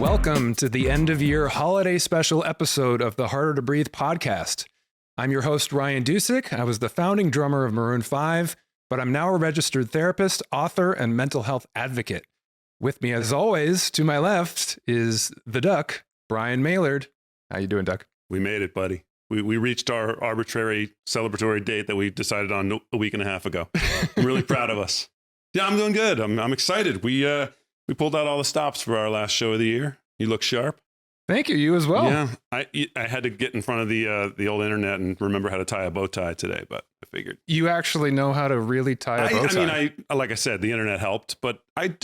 Welcome to the end of year holiday special episode of the Harder to Breathe podcast. I'm your host, Ryan Dusick. I was the founding drummer of Maroon 5, but I'm now a registered therapist, author, and mental health advocate. With me, as always, to my left is the Duck, Brian Maillard. How you doing, Duck? We made it, buddy. We reached our arbitrary celebratory date that we decided on a week and a half ago. I'm really proud of us. Yeah, I'm doing good. I'm excited. We pulled out all the stops for our last show of the year. You look sharp. Thank you. You as well. Yeah, I had to get in front of the old internet and remember how to tie a bow tie today, but I figured. You actually know how to really tie a bow tie. I mean, like I said, the internet helped, but I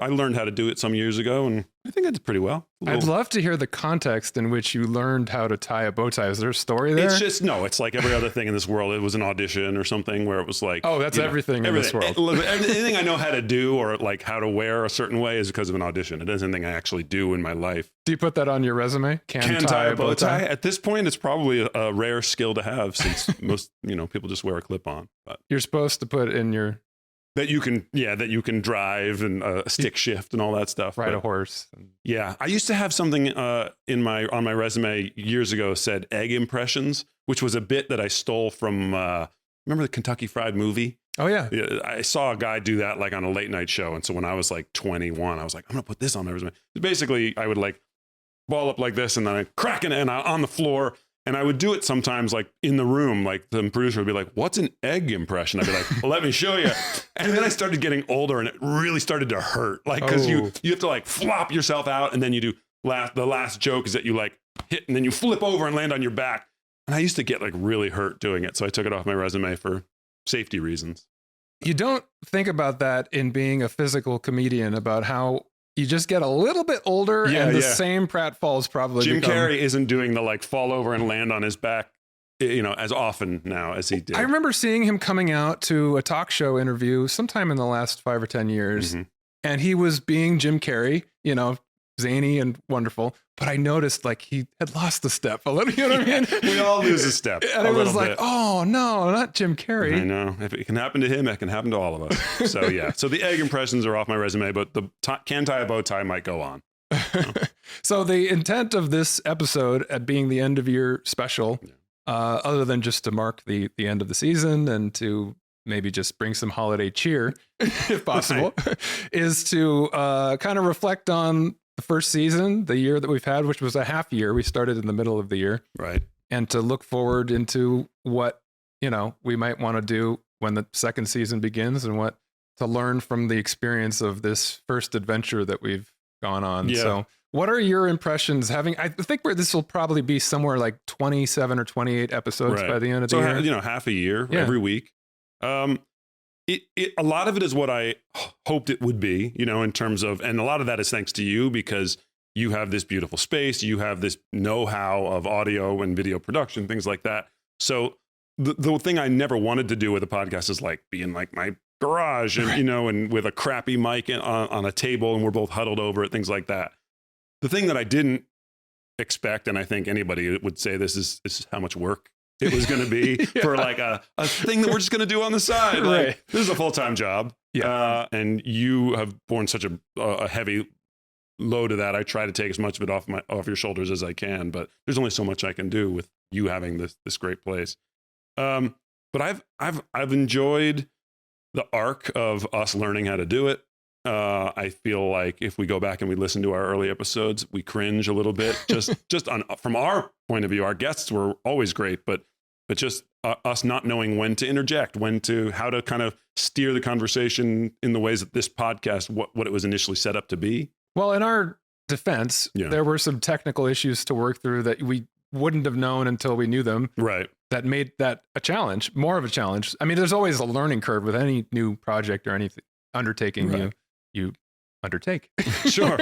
learned how to do it some years ago, and I think I did pretty well. I'd love to hear the context in which you learned how to tie a bow tie. Is there a story there? It's like every other thing in this world. It was an audition or something where it was like, oh, that's everything in this world. Anything I know how to do or like how to wear a certain way is because of an audition. It isn't anything I actually do in my life. Do you put that on your resume? Can tie a bow tie? At this point, it's probably a rare skill to have since most, people just wear a clip on. But you're supposed to put in your... That you can drive and stick shift and all that stuff. Ride a horse. Yeah. I used to have something on my resume years ago said egg impressions, which was a bit that I stole from, remember the Kentucky Fried Movie? Oh, yeah. I saw a guy do that like on a late night show. And so when I was like 21, I was like, I'm going to put this on my resume. Basically, I would like ball up like this and then I crack it and on the floor. And I would do it sometimes like in the room, like the producer would be like, what's an egg impression? I'd be like, well, let me show you. And then I started getting older and it really started to hurt. Like, cause you have to like flop yourself out and then you do the last joke is that you like hit and then you flip over and land on your back. And I used to get like really hurt doing it. So I took it off my resume for safety reasons. You don't think about that in being a physical comedian about how you just get a little bit older and the same pratfalls probably Jim Carrey isn't doing the like fall over and land on his back, as often now as he did. I remember seeing him coming out to a talk show interview sometime in the last 5 or 10 years. Mm-hmm. And he was being Jim Carrey, zany and wonderful. But I noticed like he had lost a step a little, you know what I mean? We all lose a step. And it was like, bit. Oh no, not Jim Carrey. I know. If it can happen to him, it can happen to all of us. So yeah. So the egg impressions are off my resume, but the can tie a bow tie might go on. So the intent of this episode at being the end of year special, other than just to mark the end of the season and to maybe just bring some holiday cheer, if possible, is to kind of reflect on the first season, the year that we've had, which was a half year. We started in the middle of the year. Right. And to look forward into what, we might want to do when the second season begins and what to learn from the experience of this first adventure that we've gone on. Yeah. So what are your impressions I think this will probably be somewhere like 27 or 28 episodes by the end of the year. Half a year every week. A lot of it is what I hoped it would be, in terms of, and a lot of that is thanks to you because you have this beautiful space, you have this know-how of audio and video production, things like that. So the thing I never wanted to do with a podcast is like be in like my garage and, and with a crappy mic on a table and we're both huddled over it, things like that. The thing that I didn't expect, and I think anybody would say this is how much work it was going to be for like a thing that we're just going to do on the side. Like, this is a full-time job. Yeah. And you have borne such a heavy load of that. I try to take as much of it off your shoulders as I can, but there's only so much I can do with you having this great place. But I've enjoyed the arc of us learning how to do it. I feel like if we go back and we listen to our early episodes, we cringe a little bit just from our point of view. Our guests were always great, but just us not knowing when to interject, how to kind of steer the conversation in the ways that this podcast, what it was initially set up to be. Well, in our defense, there were some technical issues to work through that we wouldn't have known until we knew them. Right. That made that more of a challenge. I mean, there's always a learning curve with any new project or any undertaking you undertake. Sure.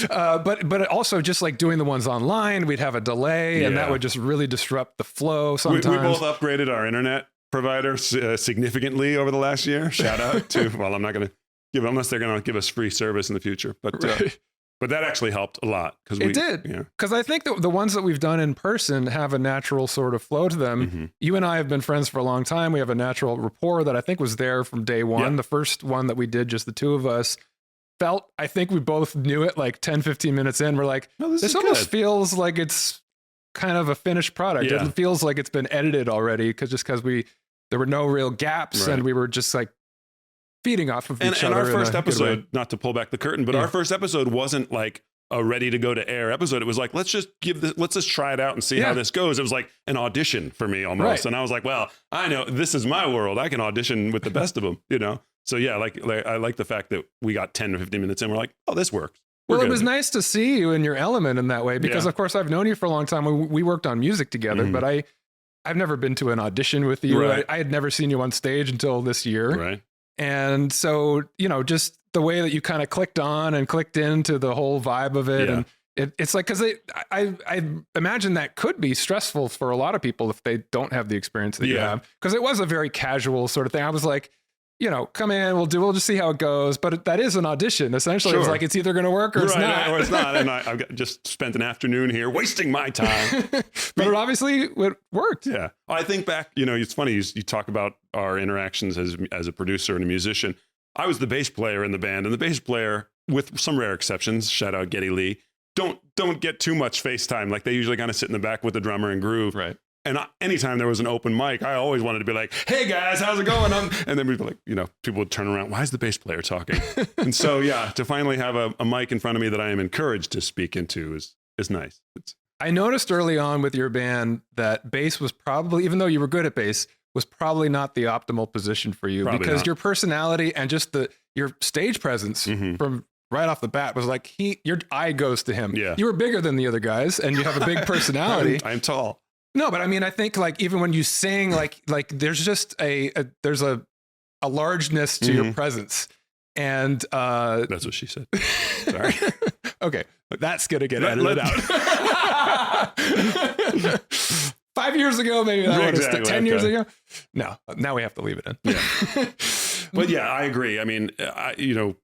But also just like doing the ones online, we'd have a delay and that would just really disrupt the flow sometimes. We both upgraded our internet provider significantly over the last year. Shout out to, well, I'm not going to give, unless they're going to give us free service in the future. But that actually helped a lot. It did. Because I think that the ones that we've done in person have a natural sort of flow to them. Mm-hmm. You and I have been friends for a long time. We have a natural rapport that I think was there from day one. Yeah. The first one that we did, just the two of us, I think we both knew it like 10, 15 minutes in. We're like, No, this is almost good. feels like it's kind of a finished product. Yeah. It feels like it's been edited already because there were no real gaps Right. and we were just like feeding off of each And other. our first in a good way. episode, not to pull back the curtain, but Yeah. our first episode wasn't like a ready to go to air episode. It was like, let's just try it out and see how this goes. It was like an audition for me almost. Right. And I was like, well, I know this is my world. I can audition with the best of them, you know? So yeah, like I like the fact that we got 10 or 15 minutes in. We're like, oh, this works. We're Well, it good. was nice to see you in your element in that way because, Yeah. of course, I've known you for a long time. We worked on music together, Mhm. but I've never been to an audition with you. Right. I had never seen you on stage until this year. Right. And so, just the way that you kind of clicked on and clicked into the whole vibe of it. Yeah. And it's like, because I imagine that could be stressful for a lot of people if they don't have the experience that you Yeah. have. Because it was a very casual sort of thing. I was like, come in, we'll just see how it goes. But that is an audition. Essentially, it's Sure. like it's either going to work or it's not. Or it's not. And I've just spent an afternoon here wasting my time. But it obviously worked. Yeah. I think back, it's funny, you talk about our interactions as a producer and a musician. I was the bass player in the band, and the bass player, with some rare exceptions, shout out Geddy Lee, don't get too much FaceTime. Like they usually kind of sit in the back with the drummer and groove. Right. And anytime there was an open mic, I always wanted to be like, hey guys, how's it going? And then we'd be like, people would turn around. Why is the bass player talking? And so, yeah, to finally have a mic in front of me that I am encouraged to speak into is nice. I noticed early on with your band that bass was probably, even though you were good at bass, was probably not the optimal position for you Probably because not. your personality and just your stage presence Mhm. from right off the bat was like your eye goes to him. Yeah. You were bigger than the other guys and you have a big personality. I'm tall. No, but I mean, I think like even when you sing, like there's just there's a largeness to your presence. And That's what she said. Sorry. Okay, but that's gonna get Let edited out. 5 years ago, maybe that would have 10 years ago. No, now we have to leave it in. Yeah. But yeah, I agree. I mean, I don't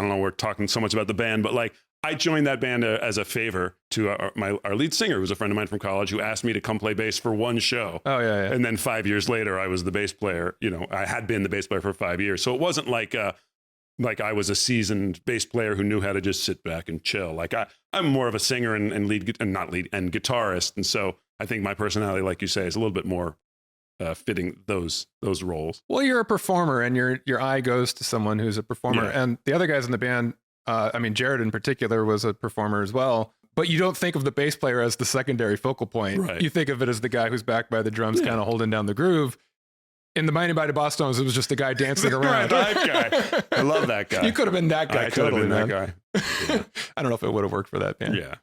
know, we're talking so much about the band, but like I joined that band as a favor to our lead singer, who was a friend of mine from college, who asked me to come play bass for one show. Oh yeah. And then 5 years later, I was the bass player. I had been the bass player for 5 years. So it wasn't like I was a seasoned bass player who knew how to just sit back and chill. Like I'm more of a singer and lead and not lead and guitarist. And so I think my personality, like you say, is a little bit more fitting those roles. Well, you're a performer, and your eye goes to someone who's a performer. Yeah. And the other guys in the band, Jared in particular, was a performer as well. But you don't think of the bass player as the secondary focal point. Right. You think of it as the guy who's backed by the drums, kind of holding down the groove. In the Mighty Mighty Bosstones, it was just a guy dancing around. Right, that guy. I love that guy. You could have been that guy. I could have totally, been man. that guy. Yeah. I don't know if it would have worked for that band. Yeah.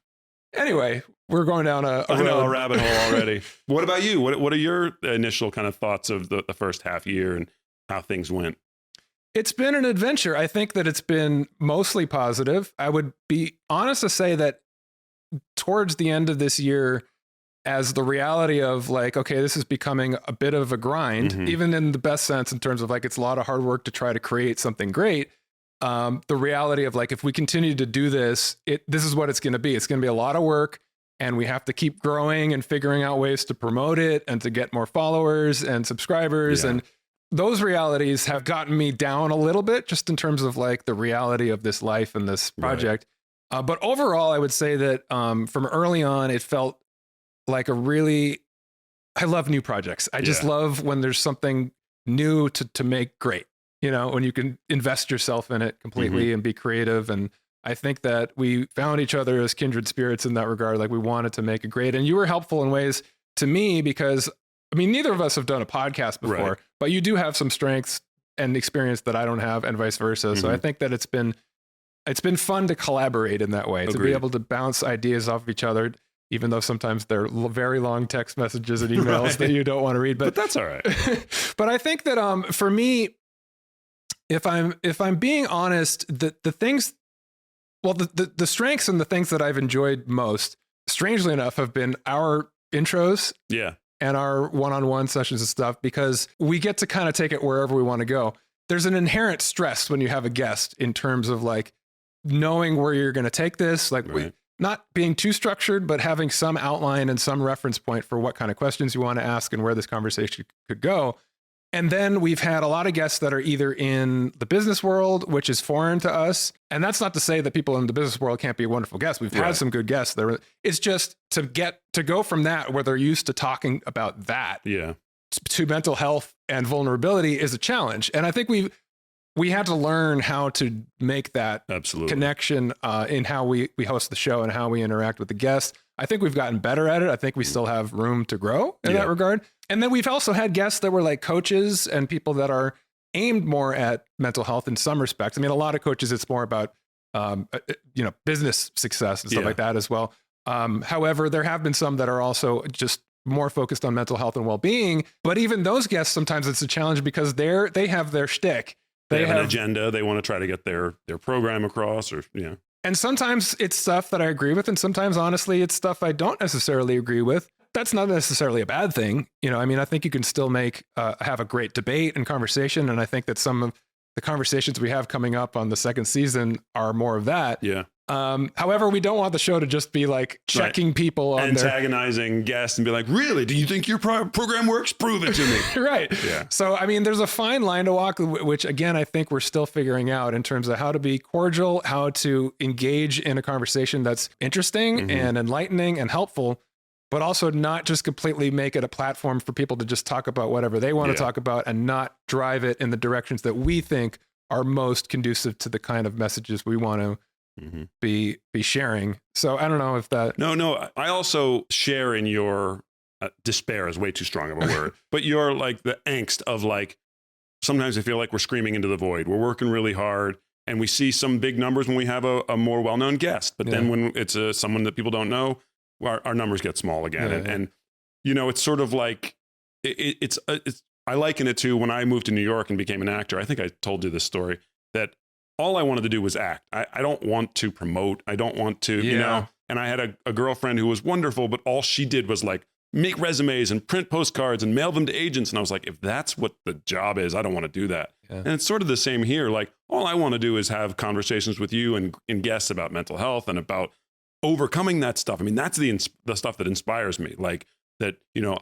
Anyway, we're going down a I know, a road. rabbit hole already. What about you? What are your initial kind of thoughts of the first half year and how things went? It's been an adventure. I think that it's been mostly positive. I would be honest to say that towards the end of this year, as the reality of like, okay, this is becoming a bit of a grind, Mhm. even in the best sense, in terms of like, it's a lot of hard work to try to create something great. The reality of like, if we continue to do this, this is what it's going to be. It's going to be a lot of work, and we have to keep growing and figuring out ways to promote it and to get more followers and subscribers. Yeah. And those realities have gotten me down a little bit just in terms of like the reality of this life and this project. Right. But overall, I would say that from early on, it felt like I love new projects. I just love when there's something new to make great, when you can invest yourself in it completely and be creative. And I think that we found each other as kindred spirits in that regard. Like we wanted to make it great. And you were helpful in ways to me because, neither of us have done a podcast before, but you do have some strengths and experience that I don't have and vice versa. So I think that it's been fun to collaborate in that way, Agreed. to be able to bounce ideas off of each other, even though sometimes they're very long text messages and emails that you don't want to read. But that's all right. But I think that for me, if I'm being honest, the things, well, the strengths and the things that I've enjoyed most, strangely enough, have been our intros. Yeah. And our one-on-one sessions and stuff, because we get to kind of take it wherever we want to go. There's an inherent stress when you have a guest in terms of like knowing where you're going to take this, like not being too structured, but having some outline and some reference point for what kind of questions you want to ask and where this conversation could go. And then we've had a lot of guests that are either in the business world, which is foreign to us. And that's not to say that people in the business world can't be wonderful guests. We've had some good guests there. It's just to go from that, where they're used to talking about that, to mental health and vulnerability is a challenge. And I think we had to learn how to make that connection in how we host the show and how we interact with the guests. I think we've gotten better at it. I think we still have room to grow in that regard. And then we've also had guests that were like coaches and people that are aimed more at mental health in some respects. I mean, a lot of coaches, it's more about, business success and stuff like that as well. However, there have been some that are also just more focused on mental health and well-being. But even those guests, sometimes it's a challenge because they have their shtick. They have an agenda. They want to try to get their program across, or And sometimes it's stuff that I agree with, and sometimes, honestly, it's stuff I don't necessarily agree with. That's not necessarily a bad thing. I think you can still have a great debate and conversation, and I think that some of the conversations we have coming up on the second season are more of that. Yeah. However, we don't want the show to just be like checking people on antagonizing guests and be like, really, do you think your program works? Prove it to me. Right. Yeah. So, I mean, there's a fine line to walk, which again, I think we're still figuring out in terms of how to be cordial, how to engage in a conversation that's interesting and enlightening and helpful, but also not just completely make it a platform for people to just talk about whatever they want to talk about and not drive it in the directions that we think are most conducive to the kind of messages we want to be sharing. So I don't know if that. No. I also share in your despair is way too strong of a word, but you're like the angst of like, sometimes I feel like we're screaming into the void. We're working really hard and we see some big numbers when we have a more well-known guest, but then when it's someone that people don't know, our numbers get small again. And it's sort of like, it's I liken it to when I moved to New York and became an actor. I think I told you this story, that all I wanted to do was act. I don't want to promote. I don't want to, and I had a girlfriend who was wonderful, but all she did was like make resumes and print postcards and mail them to agents. And I was like, if that's what the job is, I don't want to do that. Yeah. And it's sort of the same here. Like, all I want to do is have conversations with you and guests about mental health and about overcoming that stuff. I mean, that's the stuff that inspires me. Like that,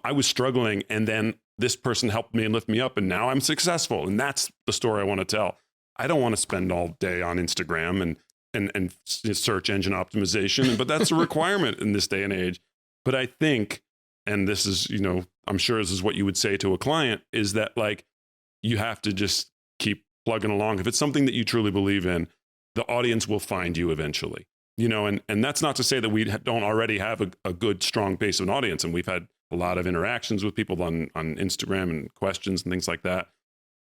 I was struggling and then this person helped me and lift me up and now I'm successful. And that's the story I want to tell. I don't want to spend all day on Instagram and search engine optimization, but that's a requirement in this day and age. But I think, and this is, I'm sure this is what you would say to a client, is that like, you have to just keep plugging along. If it's something that you truly believe in, the audience will find you eventually, and that's not to say that we don't already have a good, strong base of an audience. And we've had a lot of interactions with people on Instagram and questions and things like that.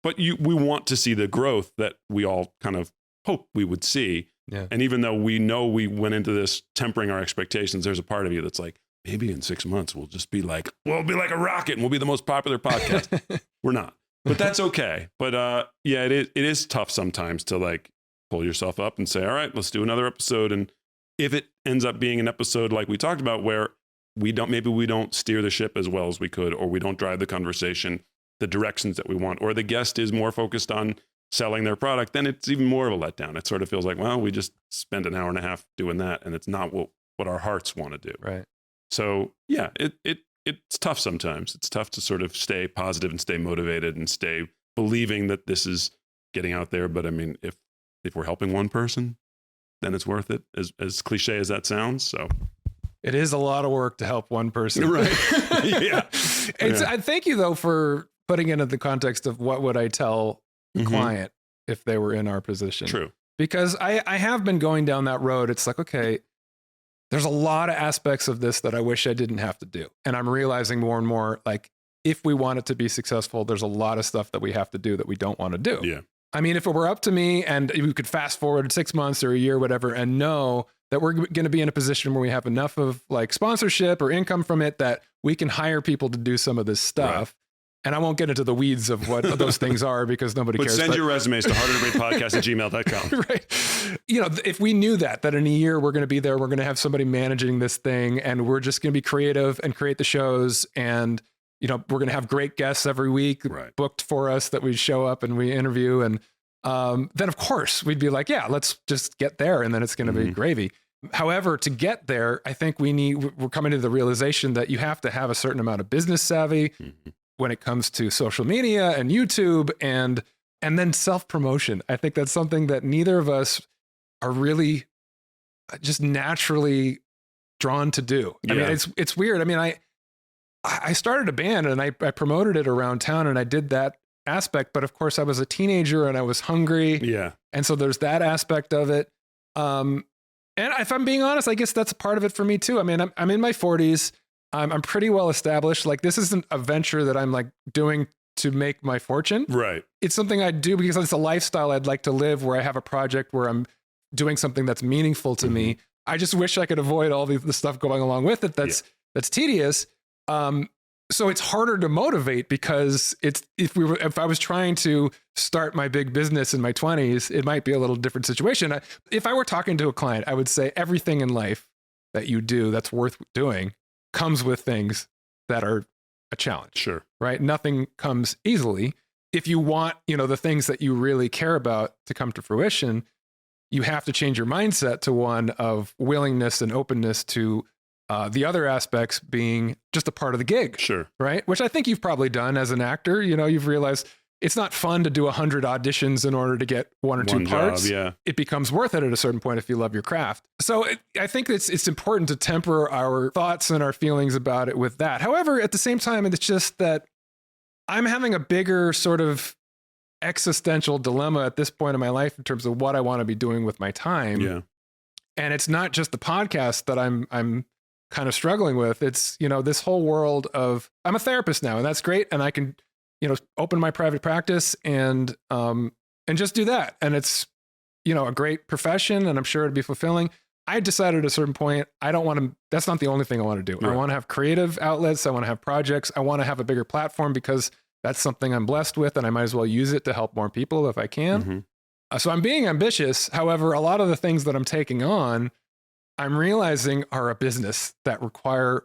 But we want to see the growth that we all kind of hope we would see. Yeah. And even though we know we went into this tempering our expectations, there's a part of you that's like, maybe in 6 months we'll be like a rocket and we'll be the most popular podcast. We're not, but that's okay. But it is tough sometimes to like pull yourself up and say, all right, let's do another episode. And if it ends up being an episode like we talked about, where we don't steer the ship as well as we could, or we don't drive the conversation the directions that we want, or the guest is more focused on selling their product, then it's even more of a letdown. It sort of feels like, well, we just spent an hour and a half doing that, and it's not what our hearts want to do. Right. So yeah, it's tough sometimes. It's tough to sort of stay positive and stay motivated and stay believing that this is getting out there. But I mean, if we're helping one person, then it's worth it, as cliche as that sounds. So it is a lot of work to help one person. Right. Yeah. I thank you though for putting it in the context of what would I tell the client if they were in our position. True. Because I have been going down that road. It's like, okay, there's a lot of aspects of this that I wish I didn't have to do. And I'm realizing more and more, like, if we want it to be successful, there's a lot of stuff that we have to do that we don't want to do. Yeah. I mean, if it were up to me and we could fast forward 6 months or a year, whatever, and know that we're going to be in a position where we have enough of like sponsorship or income from it that we can hire people to do some of this stuff. Right. And I won't get into the weeds of what those things are because nobody cares. Send your resumes to hardertobreathepodcast@gmail.com. Right. If we knew that in a year we're going to be there, we're going to have somebody managing this thing and we're just going to be creative and create the shows. And, we're going to have great guests every week booked for us that we show up and we interview. And then of course we'd be like, yeah, let's just get there. And then it's going to be gravy. However, to get there, I think we're coming to the realization that you have to have a certain amount of business savvy. when it comes to social media and YouTube and then self-promotion. I think that's something that neither of us are really just naturally drawn to do. I mean, it's weird. I mean, I started a band and I promoted it around town and I did that aspect, but of course I was a teenager and I was hungry. Yeah. And so there's that aspect of it. And if I'm being honest, I guess that's a part of it for me too. I mean, I'm in my 40s. I'm pretty well established. Like, this isn't a venture that I'm like doing to make my fortune. Right. It's something I do because it's a lifestyle I'd like to live, where I have a project where I'm doing something that's meaningful to me. I just wish I could avoid all the stuff going along with it. That's tedious. So it's harder to motivate because if I was trying to start my big business in my 20s, it might be a little different situation. If I were talking to a client, I would say everything in life that you do that's worth doing comes with things that are a challenge. Sure. Right? Nothing comes easily. If you want, the things that you really care about to come to fruition, you have to change your mindset to one of willingness and openness to the other aspects being just a part of the gig. Sure. Right? Which I think you've probably done as an actor. You've realized it's not fun to do 100 auditions in order to get one or two parts. Job, It becomes worth it at a certain point if you love your craft. So I think it's important to temper our thoughts and our feelings about it with that. However, at the same time, it's just that I'm having a bigger sort of existential dilemma at this point in my life in terms of what I want to be doing with my time. Yeah. And it's not just the podcast that I'm kind of struggling with. It's, this whole world of, I'm a therapist now, and that's great. And I can, open my private practice and just do that. And it's, a great profession, and I'm sure it'd be fulfilling. I decided at a certain point, I don't want to, that's not the only thing I want to do. Right. I want to have creative outlets. I want to have projects. I want to have a bigger platform because that's something I'm blessed with, and I might as well use it to help more people if I can. So I'm being ambitious. However, a lot of the things that I'm taking on, I'm realizing are a business that require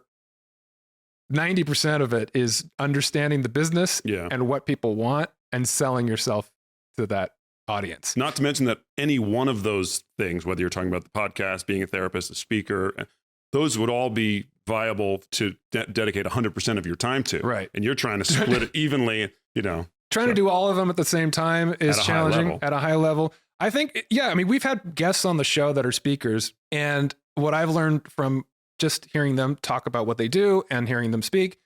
90% of it is understanding the business and what people want and selling yourself to that audience. Not to mention that any one of those things, whether you're talking about the podcast, being a therapist, a speaker, those would all be viable to dedicate 100% of your time to. Right. And you're trying to split it evenly, Trying to do all of them at the same time is challenging at a high level. I think, we've had guests on the show that are speakers, and what I've learned from just hearing them talk about what they do and hearing them speak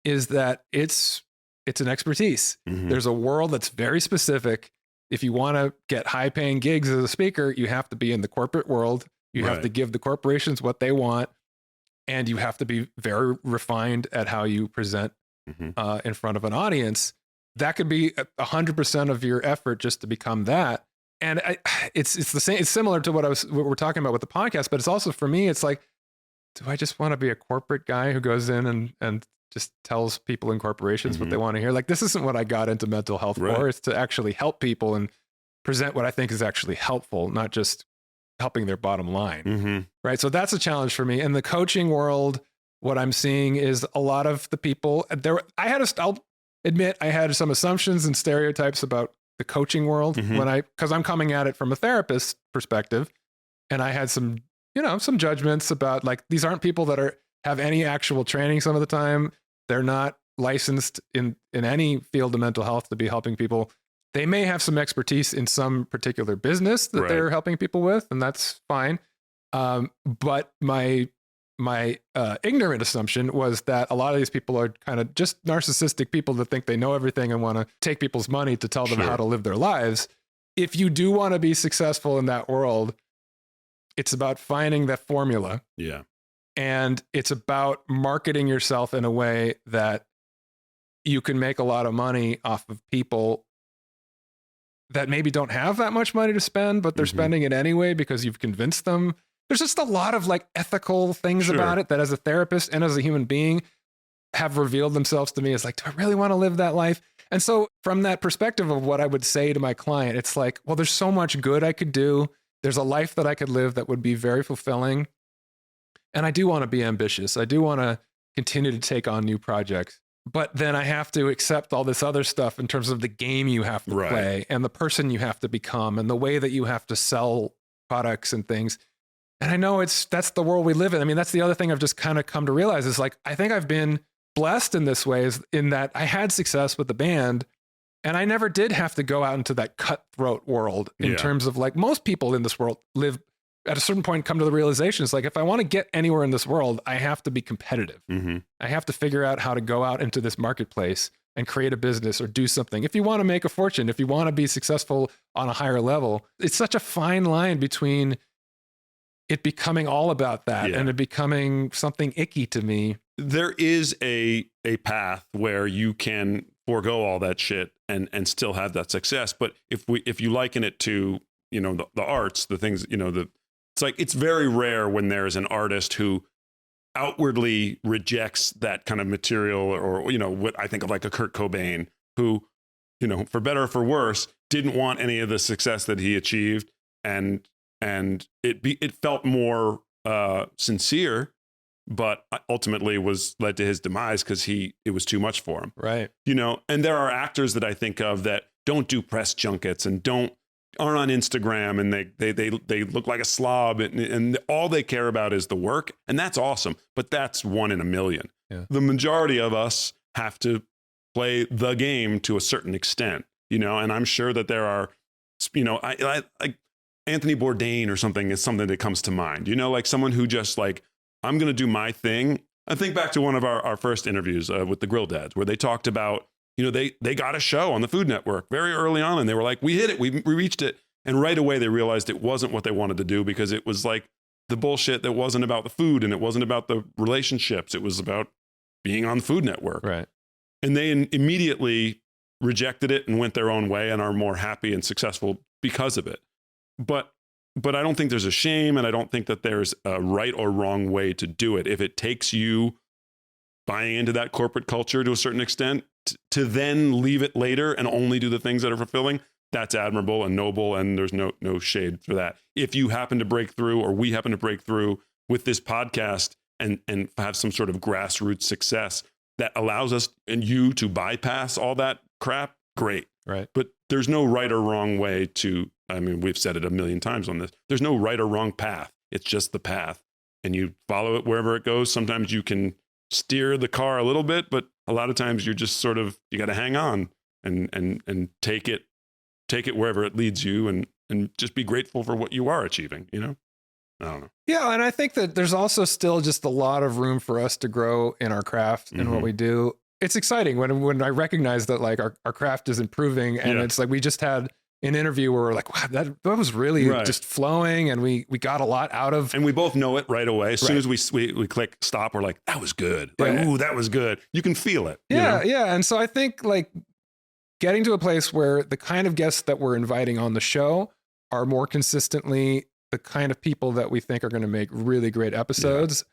is that it's an expertise. There's a world that's very specific. If you want to get high paying gigs as a speaker, you have to be in the corporate world. You have to give the corporations what they want, and you have to be very refined at how you present in front of an audience. That could be 100% of your effort just to become that. And it's the same. It's similar to what we're talking about with the podcast, but it's also, for me, it's like, do I just want to be a corporate guy who goes in and just tells people in corporations what they want to hear? Like, this isn't what I got into mental health for. It's to actually help people and present what I think is actually helpful, not just helping their bottom line. Right. So that's a challenge for me. In the coaching world, what I'm seeing is a lot of the people there. I'll admit I had some assumptions and stereotypes about the coaching world because I'm coming at it from a therapist perspective. And I had some judgments about, like, these aren't people that have any actual training some of the time. They're not licensed in any field of mental health to be helping people. They may have some expertise in some particular business that they're helping people with, and that's fine. But my ignorant assumption was that a lot of these people are kind of just narcissistic people that think they know everything and want to take people's money to tell them how to live their lives. If you do want to be successful in that world, it's about finding that formula. Yeah. And it's about marketing yourself in a way that you can make a lot of money off of people that maybe don't have that much money to spend, but they're spending it anyway because you've convinced them. There's just a lot of like ethical things about it that, as a therapist and as a human being, have revealed themselves to me as like, do I really want to live that life? And so from that perspective of what I would say to my client, it's like, well, there's so much good I could do. There's a life that I could live that would be very fulfilling. And I do want to be ambitious. I do want to continue to take on new projects. But then I have to accept all this other stuff in terms of the game you have to play and the person you have to become and the way that you have to sell products and things. And I know that's the world we live in. I mean, that's the other thing I've just kind of come to realize is, like, I think I've been blessed in this way is in that I had success with the band, and I never did have to go out into that cutthroat world in terms of like most people in this world live at a certain point, come to the realization. It's like, if I want to get anywhere in this world, I have to be competitive. I have to figure out how to go out into this marketplace and create a business or do something. If you want to make a fortune, if you want to be successful on a higher level, it's such a fine line between it becoming all about that and it becoming something icky to me. There is a path where you can forego all that shit and still have that success. But if you liken it to, you know, the arts, the things, you know, it's like, it's very rare when there's an artist who outwardly rejects that kind of material, or, you know, what I think of like a Kurt Cobain, who, you know, for better or for worse, didn't want any of the success that he achieved. And it felt more sincere, but ultimately was led to his demise because it was too much for him. Right. You know, and there are actors that I think of that don't do press junkets and aren't on Instagram, and they look like a slob, and all they care about is the work, and that's awesome. But that's 1 in a million. Yeah. The majority of us have to play the game to a certain extent, you know. And I'm sure that there are, you know, I Anthony Bourdain or something is something that comes to mind. You know, like someone who just like, I'm going to do my thing. I think back to one of our first interviews with the Grill Dads, where they talked about, you know, they got a show on the Food Network very early on, and they were like, we hit it, we reached it. And right away they realized it wasn't what they wanted to do, because it was like the bullshit that wasn't about the food, and it wasn't about the relationships. It was about being on the Food Network. Right. And they immediately rejected it and went their own way and are more happy and successful because of it. But I don't think there's a shame, and I don't think that there's a right or wrong way to do it. If it takes you buying into that corporate culture to a certain extent to then leave it later and only do the things that are fulfilling, that's admirable and noble, and there's no shade for that. If you happen to break through, or we happen to break through with this podcast and have some sort of grassroots success that allows us and you to bypass all that crap, great. Right. But there's no right or wrong way to, I mean, we've said it a million times on this. There's no right or wrong path. It's just the path, and you follow it wherever it goes. Sometimes you can steer the car a little bit, but a lot of times you're just sort of, you got to hang on and take it wherever it leads you, and just be grateful for what you are achieving, you know? I don't know. Yeah. And I think that there's also still just a lot of room for us to grow in our craft and what we do. It's exciting when I recognize that like our craft is improving, and it's like, we just had an interview where we're like, wow, that was really just flowing, and we got a lot out of. And we both know it right away. As soon as we click stop, we're like, that was good. Like, ooh, that was good. You can feel it. Yeah. You know? Yeah. And so I think like getting to a place where the kind of guests that we're inviting on the show are more consistently the kind of people that we think are going to make really great episodes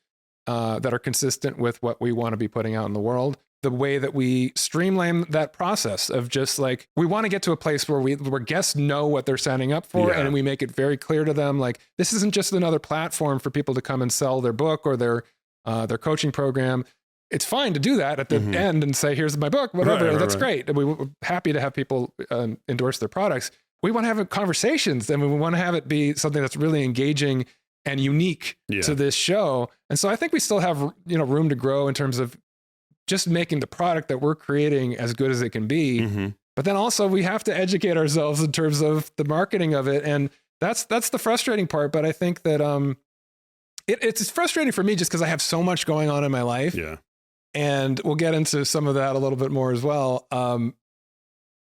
that are consistent with what we want to be putting out in the world. The way that we streamline that process of just like, we want to get to a place where where guests know what they're signing up for, and we make it very clear to them, like, this isn't just another platform for people to come and sell their book or their coaching program. It's fine to do that at the end and say, here's my book, whatever. That's great. And we're happy to have people endorse their products. We want to have conversations, and we want to have it be something that's really engaging and unique to this show. And so I think we still have, you know, room to grow in terms of just making the product that we're creating as good as it can be. But then also we have to educate ourselves in terms of the marketing of it. And that's the frustrating part. But I think that it's frustrating for me just because I have so much going on in my life. Yeah. And we'll get into some of that a little bit more as well.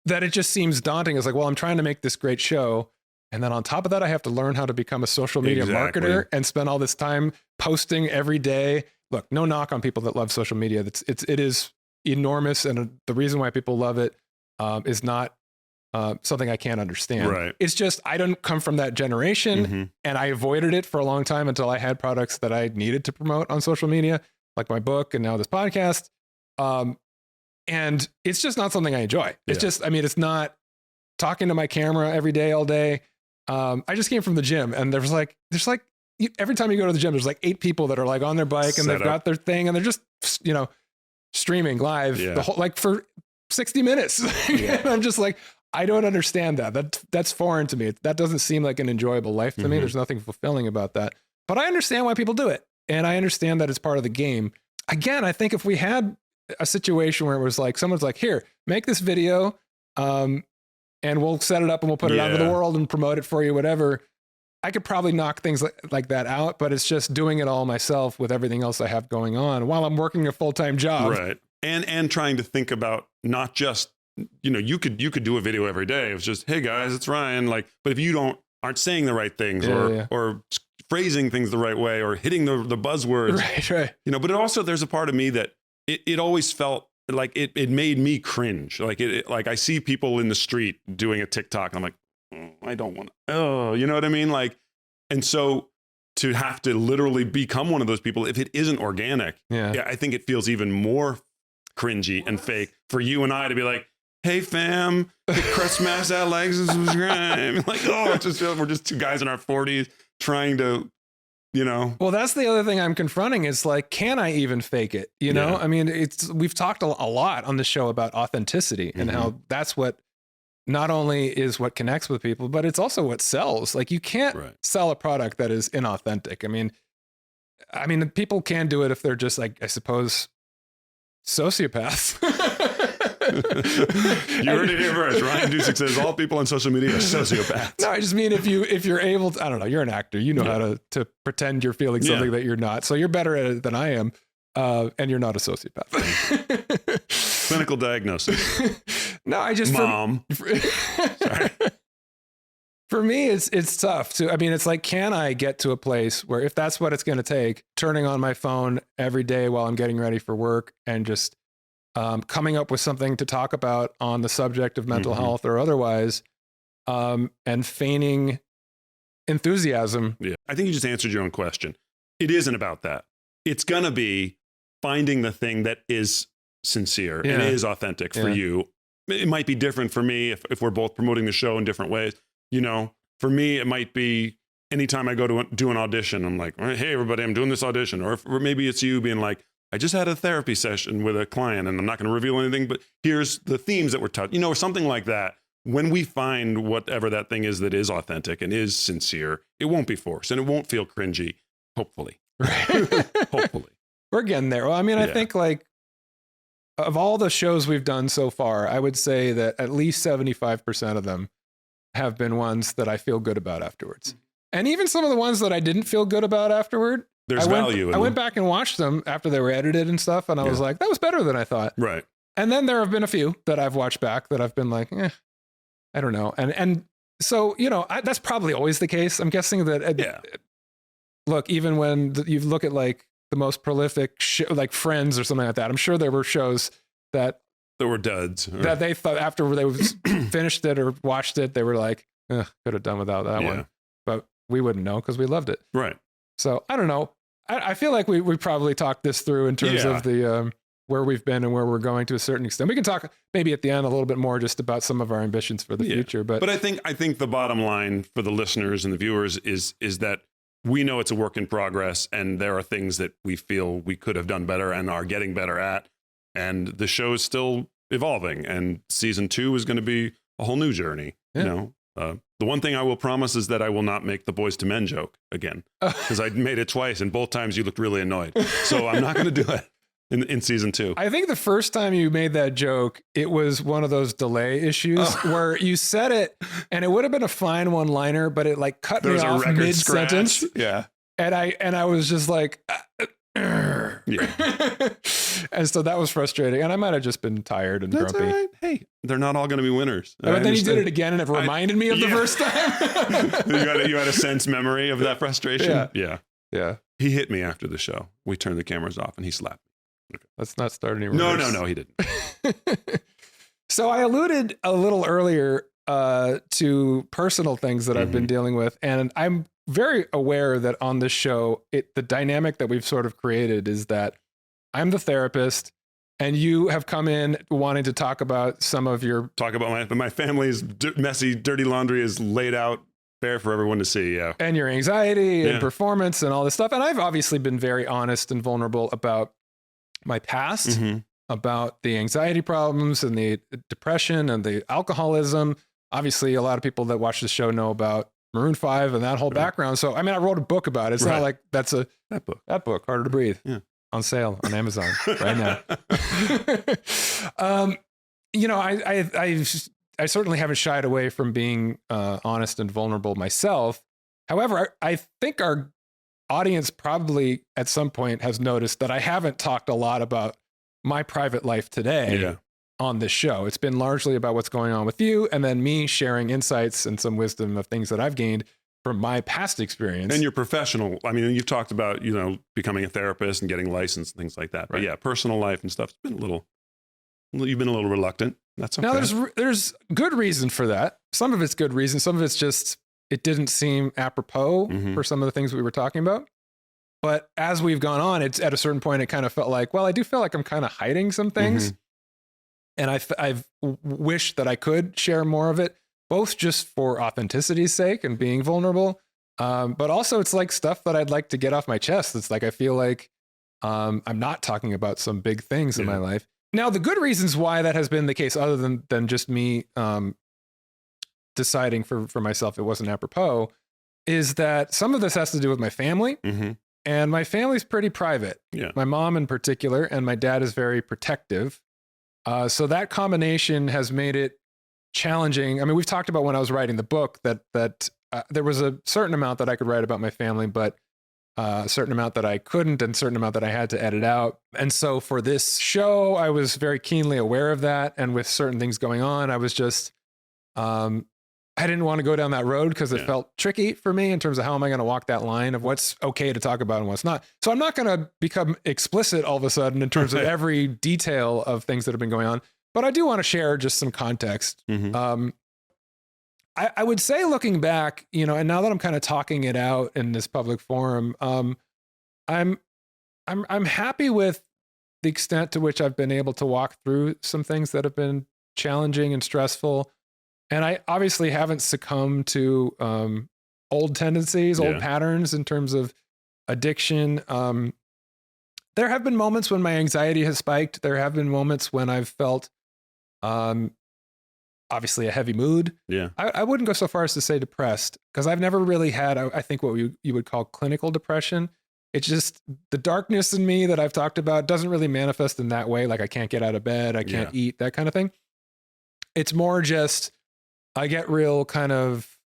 That it just seems daunting. It's like, well, I'm trying to make this great show, and then on top of that, I have to learn how to become a social media marketer and spend all this time posting every day. Look, no knock on people that love social media. It is enormous, and the reason why people love it is not something I can't understand. Right. It's just, I don't come from that generation, and I avoided it for a long time until I had products that I needed to promote on social media, like my book and now this podcast. And it's just not something I enjoy. It's just, I mean, it's not talking to my camera every day, all day. I just came from the gym, and there's like every time you go to the gym, there's like 8 people that are like on their bike and they've got their thing, and they're just, you know, streaming live the whole, like for 60 minutes. And I'm just like, I don't understand that. That's foreign to me. That doesn't seem like an enjoyable life to me. There's nothing fulfilling about that, but I understand why people do it. And I understand that it's part of the game. Again, I think if we had a situation where it was like, someone's like, here, make this video, and we'll set it up and we'll put it out into the world and promote it for you, whatever. I could probably knock things like that out, but it's just doing it all myself with everything else I have going on while I'm working a full-time job. Right. And trying to think about not just, you could do a video every day. It's just, hey guys, it's Ryan. Like, but if you aren't saying the right things or phrasing things the right way or hitting the buzzwords, right. But it also, there's a part of me that it always felt like it made me cringe. Like like I see people in the street doing a TikTok and I'm like, I don't want to, you know what I mean? Like, and so to have to literally become one of those people, if it isn't organic, I think it feels even more cringy and fake for you and I to be like, hey fam, smash that like, subscribe. Like, oh, we're just two guys in our 40s trying to, Well, that's the other thing I'm confronting is like, can I even fake it? I mean, we've talked a lot on the show about authenticity and how that's what not only is what connects with people, but it's also what sells. Like you can't sell a product that is inauthentic. I mean, people can do it if they're just like, I suppose, sociopaths. You heard it here first. Ryan Dusick says all people on social media are sociopaths. No, I just mean if you're able to, I don't know, you're an actor, you know how to pretend you're feeling something that you're not. So you're better at it than I am. And you're not a sociopath. Clinical diagnosis. No, I just mom. Sorry. For me, it's tough to. I mean, it's like, can I get to a place where, if that's what it's going to take, turning on my phone every day while I'm getting ready for work and just coming up with something to talk about on the subject of mental health or otherwise, and feigning enthusiasm. Yeah, I think you just answered your own question. It isn't about that. It's going to be finding the thing that is sincere and is authentic for you. It might be different for me if we're both promoting the show in different ways. For me, it might be anytime I go to do an audition, I'm like, hey, everybody, I'm doing this audition. Or maybe it's you being like, I just had a therapy session with a client and I'm not going to reveal anything, but here's the themes that we're touching, or something like that. When we find whatever that thing is that is authentic and is sincere, it won't be forced and it won't feel cringy, hopefully. Hopefully. We're getting there. Well, I mean, I think like of all the shows we've done so far, I would say that at least 75% of them have been ones that I feel good about afterwards. And even some of the ones that I didn't feel good about afterward, there's value in them. I went back and watched them after they were edited and stuff, and I was like, that was better than I thought. Right. And then there have been a few that I've watched back that I've been like, I don't know. And so, that's probably always the case. I'm guessing that, look, even when you look at like the most prolific, like Friends or something like that, I'm sure there were shows that were duds. That they thought after they finished it or watched it, they were like, could have done without that one. But we wouldn't know because we loved it. Right. So I don't know. I feel like we probably talked this through in terms of the where we've been and where we're going to a certain extent. We can talk maybe at the end a little bit more just about some of our ambitions for the future. But I think the bottom line for the listeners and the viewers is that we know it's a work in progress and there are things that we feel we could have done better and are getting better at. And the show is still evolving, and season 2 is going to be a whole new journey. The one thing I will promise is that I will not make the Boys to Men joke again, because I made it twice and both times you looked really annoyed. So I'm not going to do it in season 2. I think the first time you made that joke, it was one of those delay issues where you said it and it would have been a fine one-liner, but it like cut me off mid-sentence. Yeah. And I was just like, and so that was frustrating, and I might have just been tired and grumpy. All right. Hey, they're not all going to be winners. But then you did it again, and it reminded me of the first time. you had a sense memory of that frustration. Yeah. He hit me after the show. We turned the cameras off, and he slapped me. Okay. Let's not start any rumors. No, he didn't. So I alluded a little earlier to personal things that I've been dealing with, and I'm very aware that on this show, the dynamic that we've sort of created is that I'm the therapist and you have come in wanting to talk about some of your... Talk about my family's messy, dirty laundry is laid out bare for everyone to see. Yeah. And your anxiety and performance and all this stuff. And I've obviously been very honest and vulnerable about my past, about the anxiety problems and the depression and the alcoholism. Obviously, a lot of people that watch the show know about Maroon 5 and that whole background. So, I mean, I wrote a book about it. It's not like that book, Harder to Breathe. Yeah. on sale on Amazon right now. I certainly haven't shied away from being honest and vulnerable myself. However, I think our audience probably at some point has noticed that I haven't talked a lot about my private life today on this show. It's been largely about what's going on with you, and then me sharing insights and some wisdom of things that I've gained from my past experience. And your professional, I mean, you've talked about, becoming a therapist and getting licensed and things like that. But Right. yeah, personal life and stuff's been you've been a little reluctant. That's okay. Now there's good reason for that. Some of it's good reason. Some of it's just, it didn't seem apropos for some of the things we were talking about. But as we've gone on, it's at a certain point, it kind of felt like, well, I do feel like I'm kind of hiding some things. And I've wished that I could share more of it, both just for authenticity's sake and being vulnerable. But also it's like stuff that I'd like to get off my chest. It's like, I feel like I'm not talking about some big things in my life. Now, the good reasons why that has been the case, other than just me deciding for myself it wasn't apropos, is that some of this has to do with my family. And my family's pretty private. My mom in particular, and my dad is very protective. So that combination has made it challenging. I mean, we've talked about when I was writing the book that there was a certain amount that I could write about my family, but a certain amount that I couldn't, and a certain amount that I had to edit out. And so for this show, I was very keenly aware of that. And with certain things going on, I was just, I didn't want to go down that road because it felt tricky for me in terms of how am I going to walk that line of what's okay to talk about and what's not. So I'm not going to become explicit all of a sudden in terms of every detail of things that have been going on, but I do want to share just some context. I would say, looking back, and now that I'm kind of talking it out in this public forum, I'm happy with the extent to which I've been able to walk through some things that have been challenging and stressful. And I obviously haven't succumbed to old tendencies, old patterns in terms of addiction. There have been moments when my anxiety has spiked. There have been moments when I've felt obviously a heavy mood. I wouldn't go so far as to say depressed, because I've never really had, I think, what you would call clinical depression. It's just the darkness in me that I've talked about doesn't really manifest in that way. Like I can't get out of bed, I can't eat, that kind of thing. It's more just, I get real kind of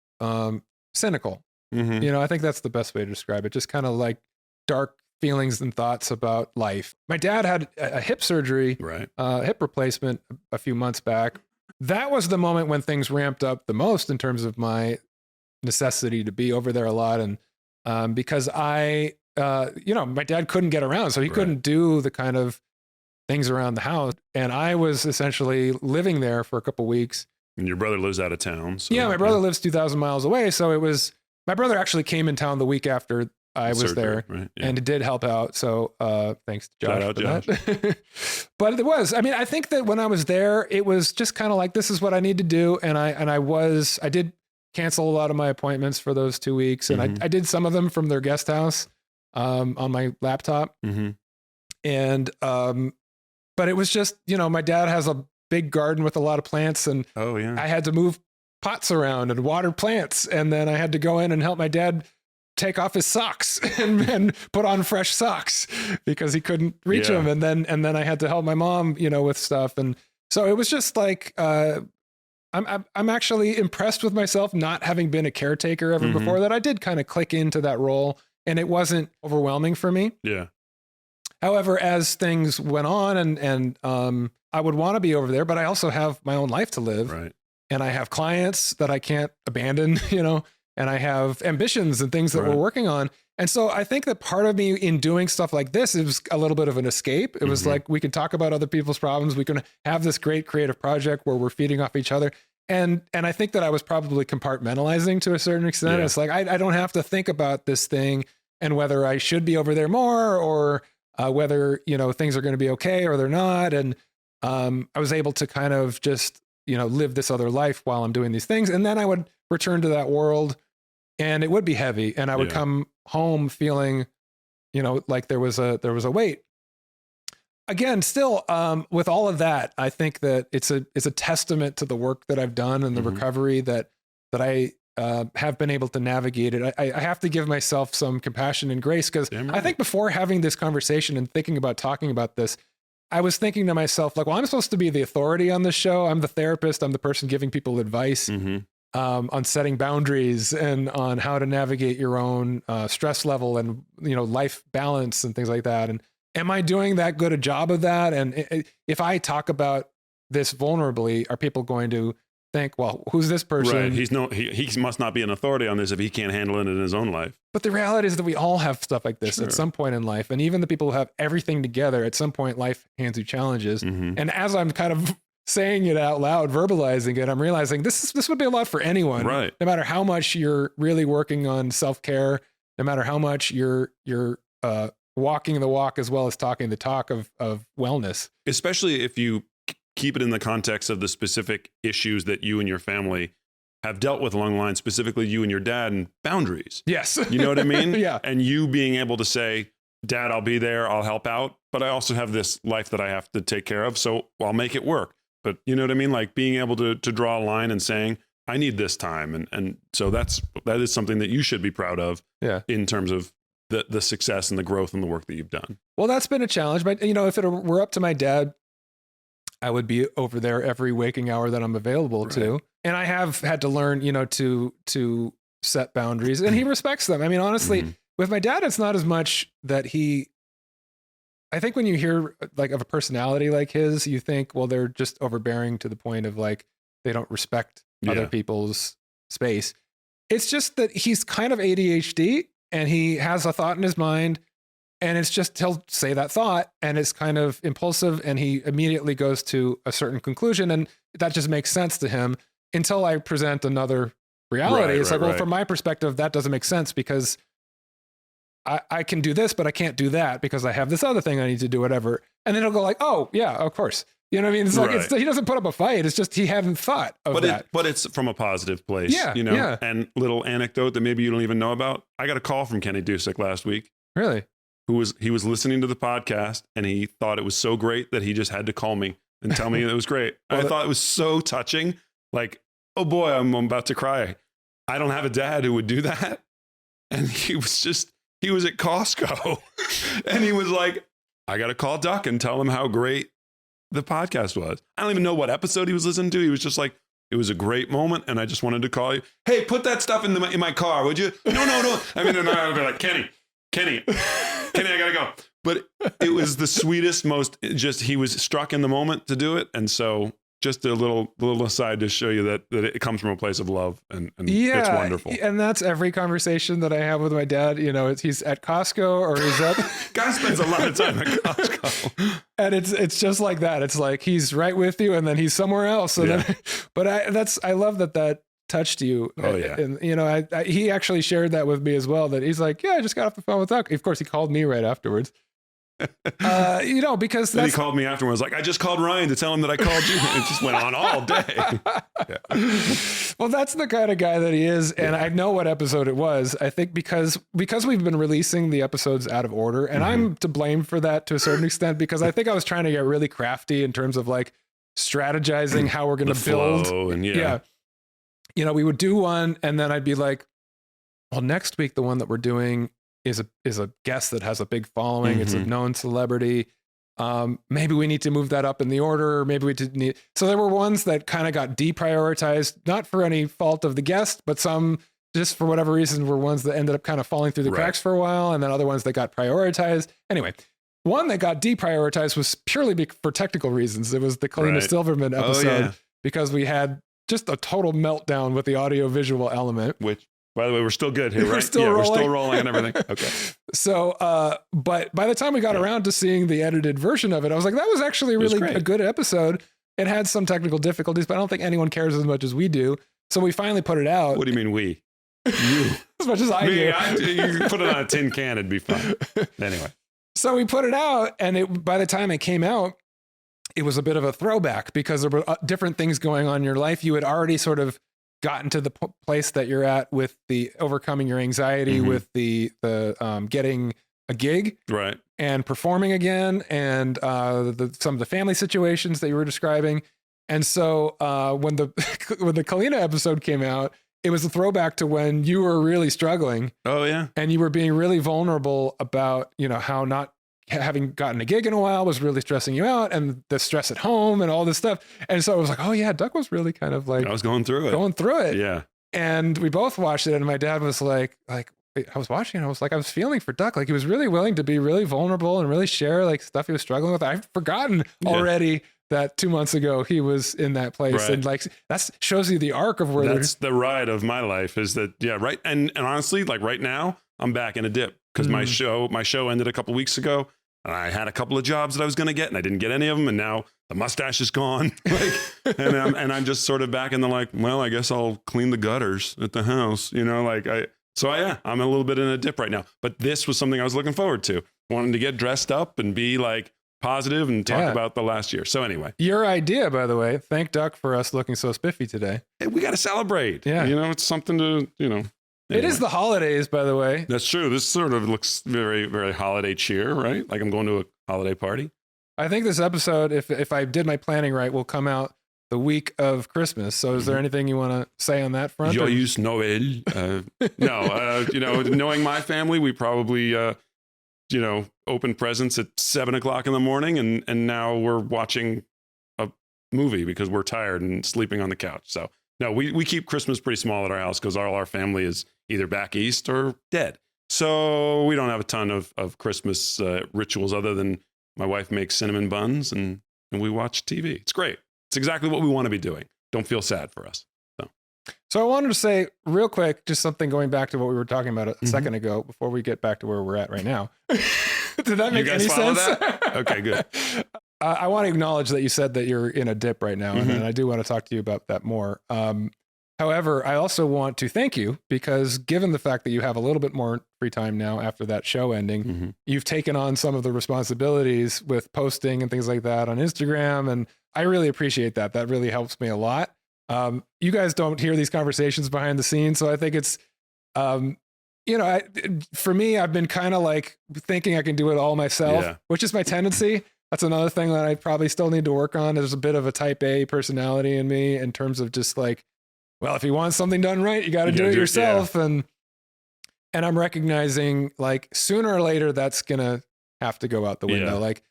cynical. I think that's the best way to describe it. Just kind of like dark feelings and thoughts about life. My dad had a hip surgery, hip replacement a few months back. That was the moment when things ramped up the most in terms of my necessity to be over there a lot. And because my dad couldn't get around, so he couldn't do the kind of things around the house. And I was essentially living there for a couple of weeks. And your brother lives out of town. So, my brother lives 2,000 miles away. So it was, my brother actually came in town the week after I was there, and it did help out. So thanks to Josh. Shout out, Josh. But it was, I think that when I was there, it was just kind of like, this is what I need to do. And I did cancel a lot of my appointments for those 2 weeks. And I did some of them from their guest house on my laptop. And, but it was just, my dad has a big garden with a lot of plants, and I had to move pots around and water plants. And then I had to go in and help my dad take off his socks and put on fresh socks because he couldn't reach them. And then I had to help my mom, with stuff. And so it was just like, I'm actually impressed with myself not having been a caretaker ever before, that I did kind of click into that role and it wasn't overwhelming for me. However, as things went on and I would want to be over there, but I also have my own life to live. And I have clients that I can't abandon, and I have ambitions and things that we're working on. And so I think that part of me in doing stuff like this, it was a little bit of an escape. It was like, we can talk about other people's problems. We can have this great creative project where we're feeding off each other. And I think that I was probably compartmentalizing to a certain extent. It's like, I don't have to think about this thing and whether I should be over there more, or whether, things are going to be okay or they're not. And I was able to kind of just, live this other life while I'm doing these things. And then I would return to that world and it would be heavy. And I would come home feeling, like there was a weight. Again, still, with all of that, I think that it's a testament to the work that I've done and the recovery that I have been able to navigate it. I have to give myself some compassion and grace, because I think before having this conversation and thinking about talking about this, I was thinking to myself, like, well, I'm supposed to be the authority on this show. I'm the therapist. I'm the person giving people advice on setting boundaries and on how to navigate your own stress level and, life balance and things like that. And am I doing that good a job of that? And if I talk about this vulnerably, are people going to think, well, who's this person? Right. He must not be an authority on this if he can't handle it in his own life. But the reality is that we all have stuff like this at some point in life. And even the people who have everything together, at some point, life hands you challenges. And as I'm kind of saying it out loud, verbalizing it, I'm realizing this would be a lot for anyone, right? No matter how much you're really working on self-care, no matter how much you're walking the walk as well as talking the talk of wellness. Especially if you keep it in the context of the specific issues that you and your family have dealt with along the line, specifically you and your dad, and boundaries. Yes. You know what I mean? Yeah. And you being able to say, Dad, I'll be there, I'll help out, but I also have this life that I have to take care of, so I'll make it work. But you know what I mean? Like being able to draw a line and saying, I need this time. And so that is something that you should be proud of in terms of the success and the growth and the work that you've done. Well, that's been a challenge, but if it were up to my dad, I would be over there every waking hour that I'm available to. And I have had to learn, to set boundaries, and he respects them. I mean, honestly, with my dad, it's not as much that I think when you hear like of a personality like his, you think, well, they're just overbearing to the point of like, they don't respect other people's space. It's just that he's kind of ADHD, and he has a thought in his mind, and it's just, he'll say that thought and it's kind of impulsive, and he immediately goes to a certain conclusion, and that just makes sense to him until I present another reality. It's well, from my perspective, that doesn't make sense, because I can do this, but I can't do that because I have this other thing I need to do, whatever. And then he'll go like, oh yeah, of course. You know what I mean? It's like, he doesn't put up a fight. It's just, he hadn't thought of that. But it's from a positive place, and little anecdote that maybe you don't even know about. I got a call from Kenny Dusick last week. Really? He was listening to the podcast, and he thought it was so great that he just had to call me and tell me it was great. I thought it was so touching. Like, oh boy, I'm about to cry. I don't have a dad who would do that. And he was at Costco and he was like, I got to call Duck and tell him how great the podcast was. I don't even know what episode he was listening to. He was just like, it was a great moment, and I just wanted to call you. Hey, put that stuff in my car, would you? No. I mean, and I would be like, Kenny, I got to go. But it was the sweetest, he was struck in the moment to do it. And so just a little aside to show you that it comes from a place of love, and it's wonderful. And that's every conversation that I have with my dad. He's at Costco, or he's at guy spends a lot of time at Costco, and it's just like that. It's like he's right with you, and then he's somewhere else. And then, but I love that touched you. Oh yeah. And he actually shared that with me as well. That he's like, yeah, I just got off the phone with Doug. Of course, he called me right afterwards. Because then he called me afterwards, like, I just called Ryan to tell him that I called you. It just went on all day. Well, that's the kind of guy that he is, and I know what episode it was. I think because we've been releasing the episodes out of order, and I'm to blame for that to a certain extent, because I think I was trying to get really crafty in terms of like strategizing how we're going to build. We would do one, and then I'd be like, well, next week the one that we're doing is a guest that has a big following. It's a known celebrity. Maybe we need to move that up in the order. Maybe we didn't need. So there were ones that kind of got deprioritized, not for any fault of the guest, but some just for whatever reason were ones that ended up kind of falling through the cracks for a while. And then other ones that got prioritized. Anyway, one that got deprioritized was purely for technical reasons. It was the Kalina Silverman episode, because we had just a total meltdown with the audio visual element. Which, by the way, we're still good here, right? We're still rolling and everything. Okay. So, but by the time we got around to seeing the edited version of it, I was like, that was actually really a good episode. It had some technical difficulties, but I don't think anyone cares as much as we do. So we finally put it out. What do you mean we? You. As much as I do. You can put it on a tin can, it'd be fine. Anyway. So we put it out, and by the time it came out, it was a bit of a throwback, because there were different things going on in your life. You had already sort of gotten to the place that you're at with the overcoming your anxiety, with the getting a gig, right, and performing again, and some of the family situations that you were describing. And so when the Kalina episode came out, it was a throwback to when you were really struggling. Oh yeah. And you were being really vulnerable about, how not having gotten a gig in a while was really stressing you out, and the stress at home and all this stuff. And so I was like, oh yeah, Duck was really kind of like, I was going through it. Yeah. And we both watched it, and my dad was like, I was watching, and I was like, I was feeling for Duck. Like, he was really willing to be really vulnerable and really share like stuff he was struggling with. I've forgotten already that 2 months ago he was in that place. Right. And like, that shows you the arc of where that's the ride of my life is that, right. And honestly, like right now I'm back in a dip because my show ended a couple weeks ago, and I had a couple of jobs that I was going to get, and I didn't get any of them. And now the mustache is gone. and I'm just sort of back in the like, well, I guess I'll clean the gutters at the house, I'm a little bit in a dip right now, but this was something I was looking forward to, wanting to get dressed up and be like positive and talk about the last year. So anyway, your idea, by the way, thank Duck for us looking so spiffy today. Hey, we got to celebrate. Yeah. It's something to, Anyway. It is the holidays, by the way. That's true. This sort of looks very, very holiday cheer, right? Like I'm going to a holiday party. I think this episode, if I did my planning right, will come out the week of Christmas. So is there anything you want to say on that front? Joyeux Noël. No, knowing my family, we probably, open presents at 7:00 in the morning, and now we're watching a movie because we're tired and sleeping on the couch. So no, we keep Christmas pretty small at our house because all our family is either back east or dead. So we don't have a ton of Christmas rituals other than my wife makes cinnamon buns and we watch TV. It's great. It's exactly what we want to be doing. Don't feel sad for us. So I wanted to say real quick, just something going back to what we were talking about a second ago before we get back to where we're at right now. Did that make any sense? That? Okay, good. I want to acknowledge that you said that you're in a dip right now, and I do want to talk to you about that more. However, I also want to thank you because given the fact that you have a little bit more free time now after that show ending, you've taken on some of the responsibilities with posting and things like that on Instagram. And I really appreciate that. That really helps me a lot. You guys don't hear these conversations behind the scenes. So I think it's, for me, I've been kind of like thinking I can do it all myself, which is my tendency. That's another thing that I probably still need to work on. There's a bit of a type A personality in me in terms of just like, well, if you want something done right, you got to do it yourself. And I'm recognizing like sooner or later, that's going to have to go out the window. Like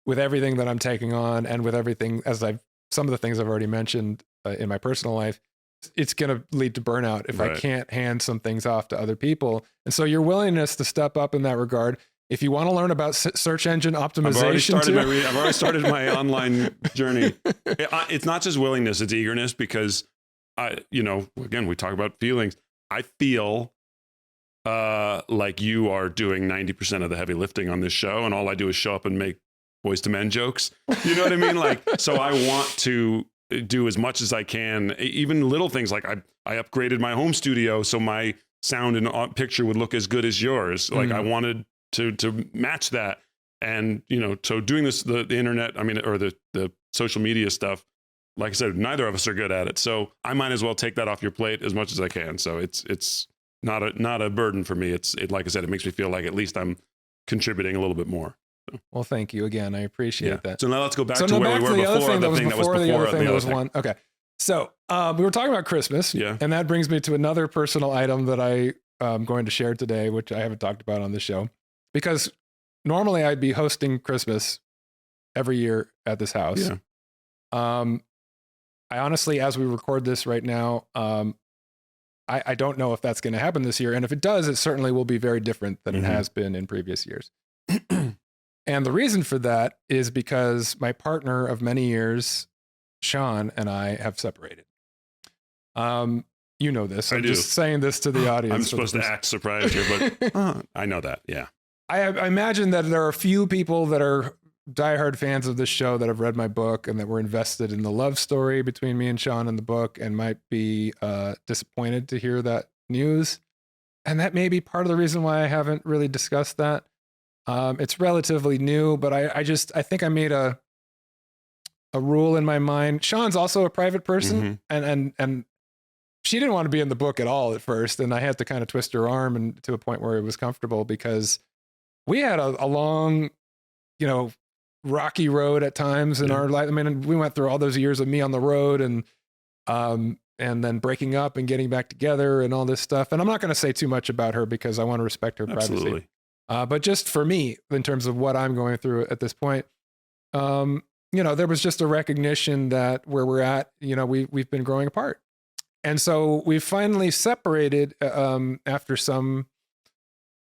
with everything that I'm taking on and with everything, some of the things I've already mentioned in my personal life, it's going to lead to burnout if I can't hand some things off to other people. And so your willingness to step up in that regard, if you want to learn about search engine optimization, I've already started my online journey. It's not just willingness, it's eagerness because again, we talk about feelings. I feel like you are doing 90% of the heavy lifting on this show, and all I do is show up and make boys to men jokes. You know what I mean? Like, so I want to do as much as I can, even little things like I upgraded my home studio so my sound and picture would look as good as yours. Like I wanted to match that. And, so doing this, the internet, or the social media stuff, like I said, neither of us are good at it. So I might as well take that off your plate as much as I can. So it's not a burden for me. Like I said, it makes me feel like at least I'm contributing a little bit more. So. Well, thank you again. I appreciate that. So now let's go back to where we were before. The thing that was before the other thing that was one. Okay. So we were talking about Christmas. Yeah. And that brings me to another personal item that I'm going to share today, which I haven't talked about on the show. Because normally I'd be hosting Christmas every year at this house. Yeah. I honestly, as we record this right now, I don't know if that's going to happen this year. And if it does, it certainly will be very different than it has been in previous years. And the reason for that is because my partner of many years, Sean, and I have separated. You know this. I'm just saying this to the audience. I'm supposed to act surprised here, but I know that. Yeah. I imagine that there are a few people that are diehard fans of this show that have read my book and that were invested in the love story between me and Sean in the book and might be disappointed to hear that news. And that may be part of the reason why I haven't really discussed that. It's relatively new, but I think I made a rule in my mind. Sean's also a private person and she didn't want to be in the book at all at first. And I had to kind of twist her arm and to a point where it was comfortable because we had a long, rocky road at times in our life. I mean, we went through all those years of me on the road and and then breaking up and getting back together and all this stuff. And I'm not going to say too much about her because I want to respect her privacy. But just for me, in terms of what I'm going through at this point, there was just a recognition that where we're at, we've been growing apart. And so we finally separated after some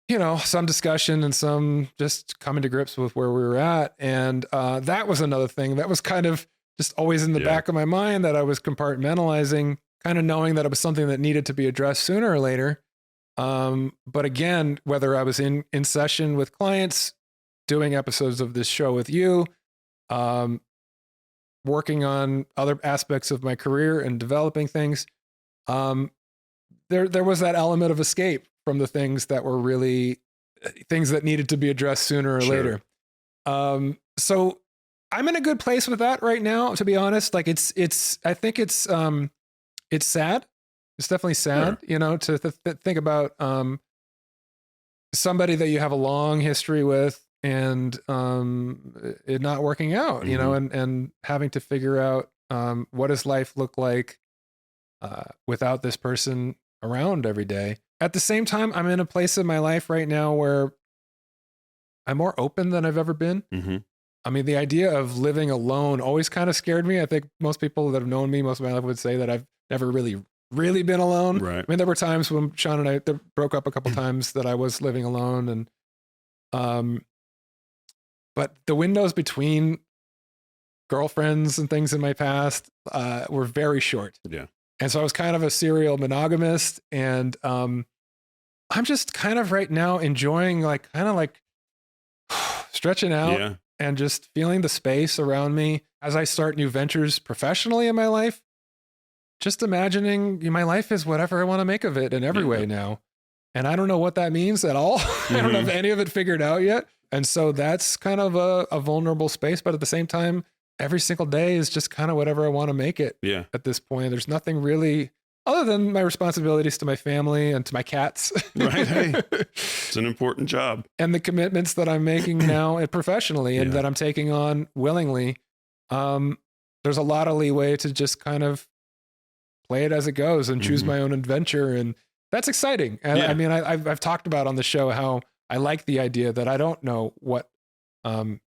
discussion and some just coming to grips with where we were at. And that was another thing that was kind of just always in the back of my mind, that I was compartmentalizing, kind of knowing that it was something that needed to be addressed sooner or later. But again, whether I was in session with clients, doing episodes of this show with you, working on other aspects of my career and developing things, there was that element of escape from the things that were really things that needed to be addressed sooner or later. So I'm in a good place with that right now, to be honest. Like I think it's sad. It's definitely sad, to think about somebody that you have a long history with and it not working out, and having to figure out what does life look like without this person around every day. At the same time, I'm in a place in my life right now where I'm more open than I've ever been. I mean, the idea of living alone always kind of scared me. I think most people that have known me most of my life would say that I've never really been alone. Right. I mean, there were times when Sean and I broke up a couple times that I was living alone, and but the windows between girlfriends and things in my past were very short. Yeah. And so I was kind of a serial monogamist, and I'm just kind of right now enjoying kind of stretching out and just feeling the space around me as I start new ventures professionally in my life. Just imagining my life is whatever I want to make of it in every way now. And I don't know what that means at all. I don't have any of it figured out yet. And so that's kind of a vulnerable space, but at the same time, every single day is just kind of whatever I want to make it. At this point, there's nothing really other than my responsibilities to my family and to my cats. Right. Hey, it's an important job. And the commitments that I'm making now and professionally and that I'm taking on willingly. There's a lot of leeway to just kind of play it as it goes and choose my own adventure. And that's exciting. And I mean, I've talked about on the show how I like the idea that I don't know what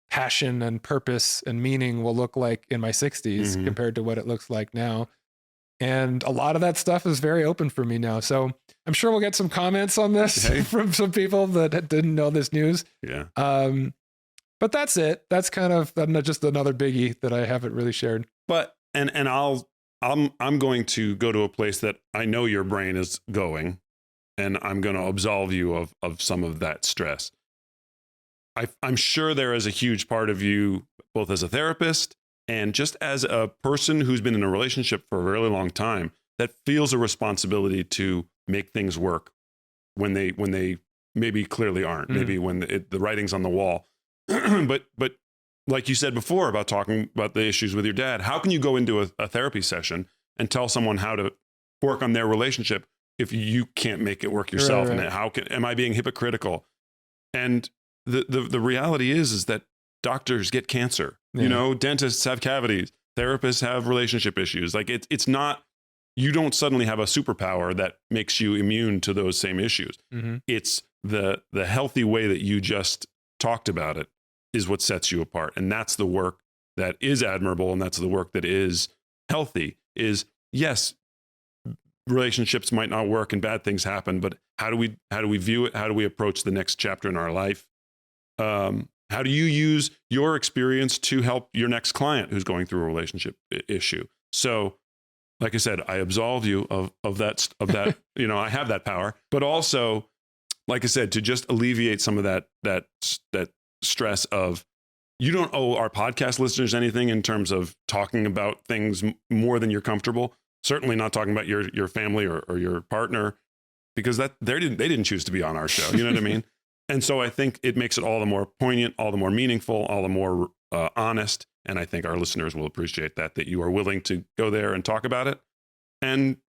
passion and purpose and meaning will look like in my 60s compared to what it looks like now. And a lot of that stuff is very open for me now. So I'm sure we'll get some comments on this from some people that didn't know this news. But that's it. That's kind of just another biggie that I haven't really shared. But I'm going to go to a place that I know your brain is going, and I'm going to absolve you of some of that stress. I'm sure there is a huge part of you, both as a therapist and just as a person who's been in a relationship for a really long time, that feels a responsibility to make things work when they maybe clearly aren't, maybe when the writing's on the wall. But like you said before about talking about the issues with your dad, how can you go into a therapy session and tell someone how to work on their relationship if you can't make it work yourself? Right. And am I being hypocritical? And the reality is that doctors get cancer. Dentists have cavities, therapists have relationship issues. Like it's not, you don't suddenly have a superpower that makes you immune to those same issues. It's the healthy way that you just talked about it is what sets you apart. And that's the work that is admirable. And that's the work that is healthy. Is yes, relationships might not work and bad things happen, but how do we view it? How do we approach the next chapter in our life? How do you use your experience to help your next client who's going through a relationship issue? So, like I said, I absolve you of that. I have that power, but also, like I said, to just alleviate some of that stress of, you don't owe our podcast listeners anything in terms of talking about things more than you're comfortable. Certainly not talking about your family or your partner, because they didn't choose to be on our show. You know what I mean? And so I think it makes it all the more poignant, all the more meaningful, all the more honest. And I think our listeners will appreciate that you are willing to go there and talk about it.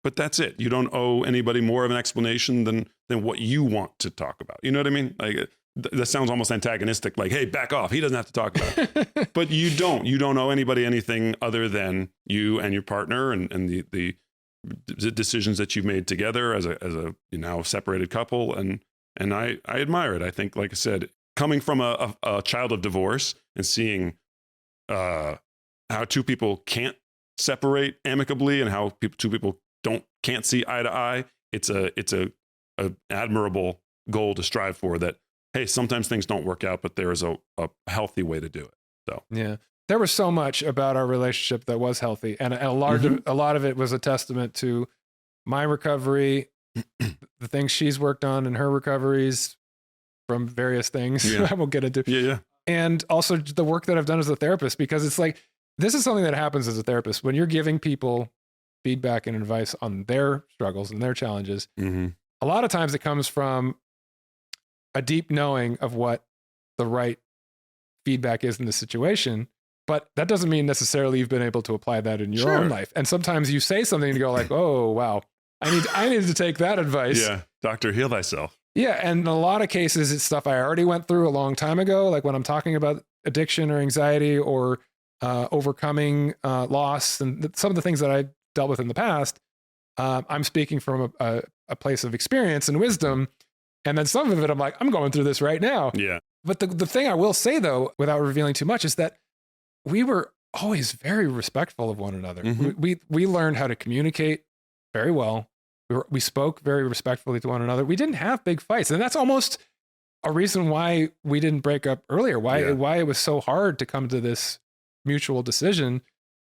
But that's it. You don't owe anybody more of an explanation than what you want to talk about. You know what I mean? Like that sounds almost antagonistic. Like, hey, back off. He doesn't have to talk about it. But you don't owe anybody anything other than you and your partner and the decisions that you've made together as a now separated couple. And I admire it. I think, like I said, coming from a child of divorce and seeing how two people can't separate amicably and how two people can't see eye to eye, it's a admirable goal to strive for, that, hey, sometimes things don't work out, but there is a healthy way to do it. So yeah, there was so much about our relationship that was healthy, and a lot of it was a testament to my recovery, the things she's worked on in her recoveries from various things. I won't get into. Yeah. And also the work that I've done as a therapist, because it's like, this is something that happens as a therapist when you're giving people feedback and advice on their struggles and their challenges. Mm-hmm. A lot of times it comes from a deep knowing of what the right feedback is in the situation, but that doesn't mean necessarily you've been able to apply that in your own life. And sometimes you say something and you go like, oh, wow, I need to take that advice. Yeah. Doctor, heal thyself. Yeah. And in a lot of cases, it's stuff I already went through a long time ago. Like when I'm talking about addiction or anxiety or overcoming loss and some of the things that I dealt with in the past, I'm speaking from a place of experience and wisdom. And then some of it, I'm like, I'm going through this right now. Yeah. But the thing I will say, though, without revealing too much, is that we were always very respectful of one another. Mm-hmm. We learned how to communicate very well. We spoke very respectfully to one another. We didn't have big fights. And that's almost a reason why we didn't break up earlier. Why it was so hard to come to this mutual decision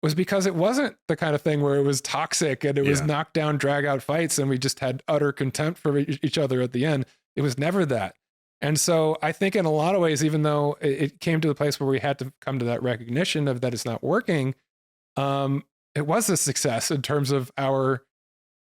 was because it wasn't the kind of thing where it was toxic and it was knock down, drag out fights and we just had utter contempt for each other at the end. It was never that. And so I think in a lot of ways, even though it came to the place where we had to come to that recognition of that it's not working, it was a success in terms of our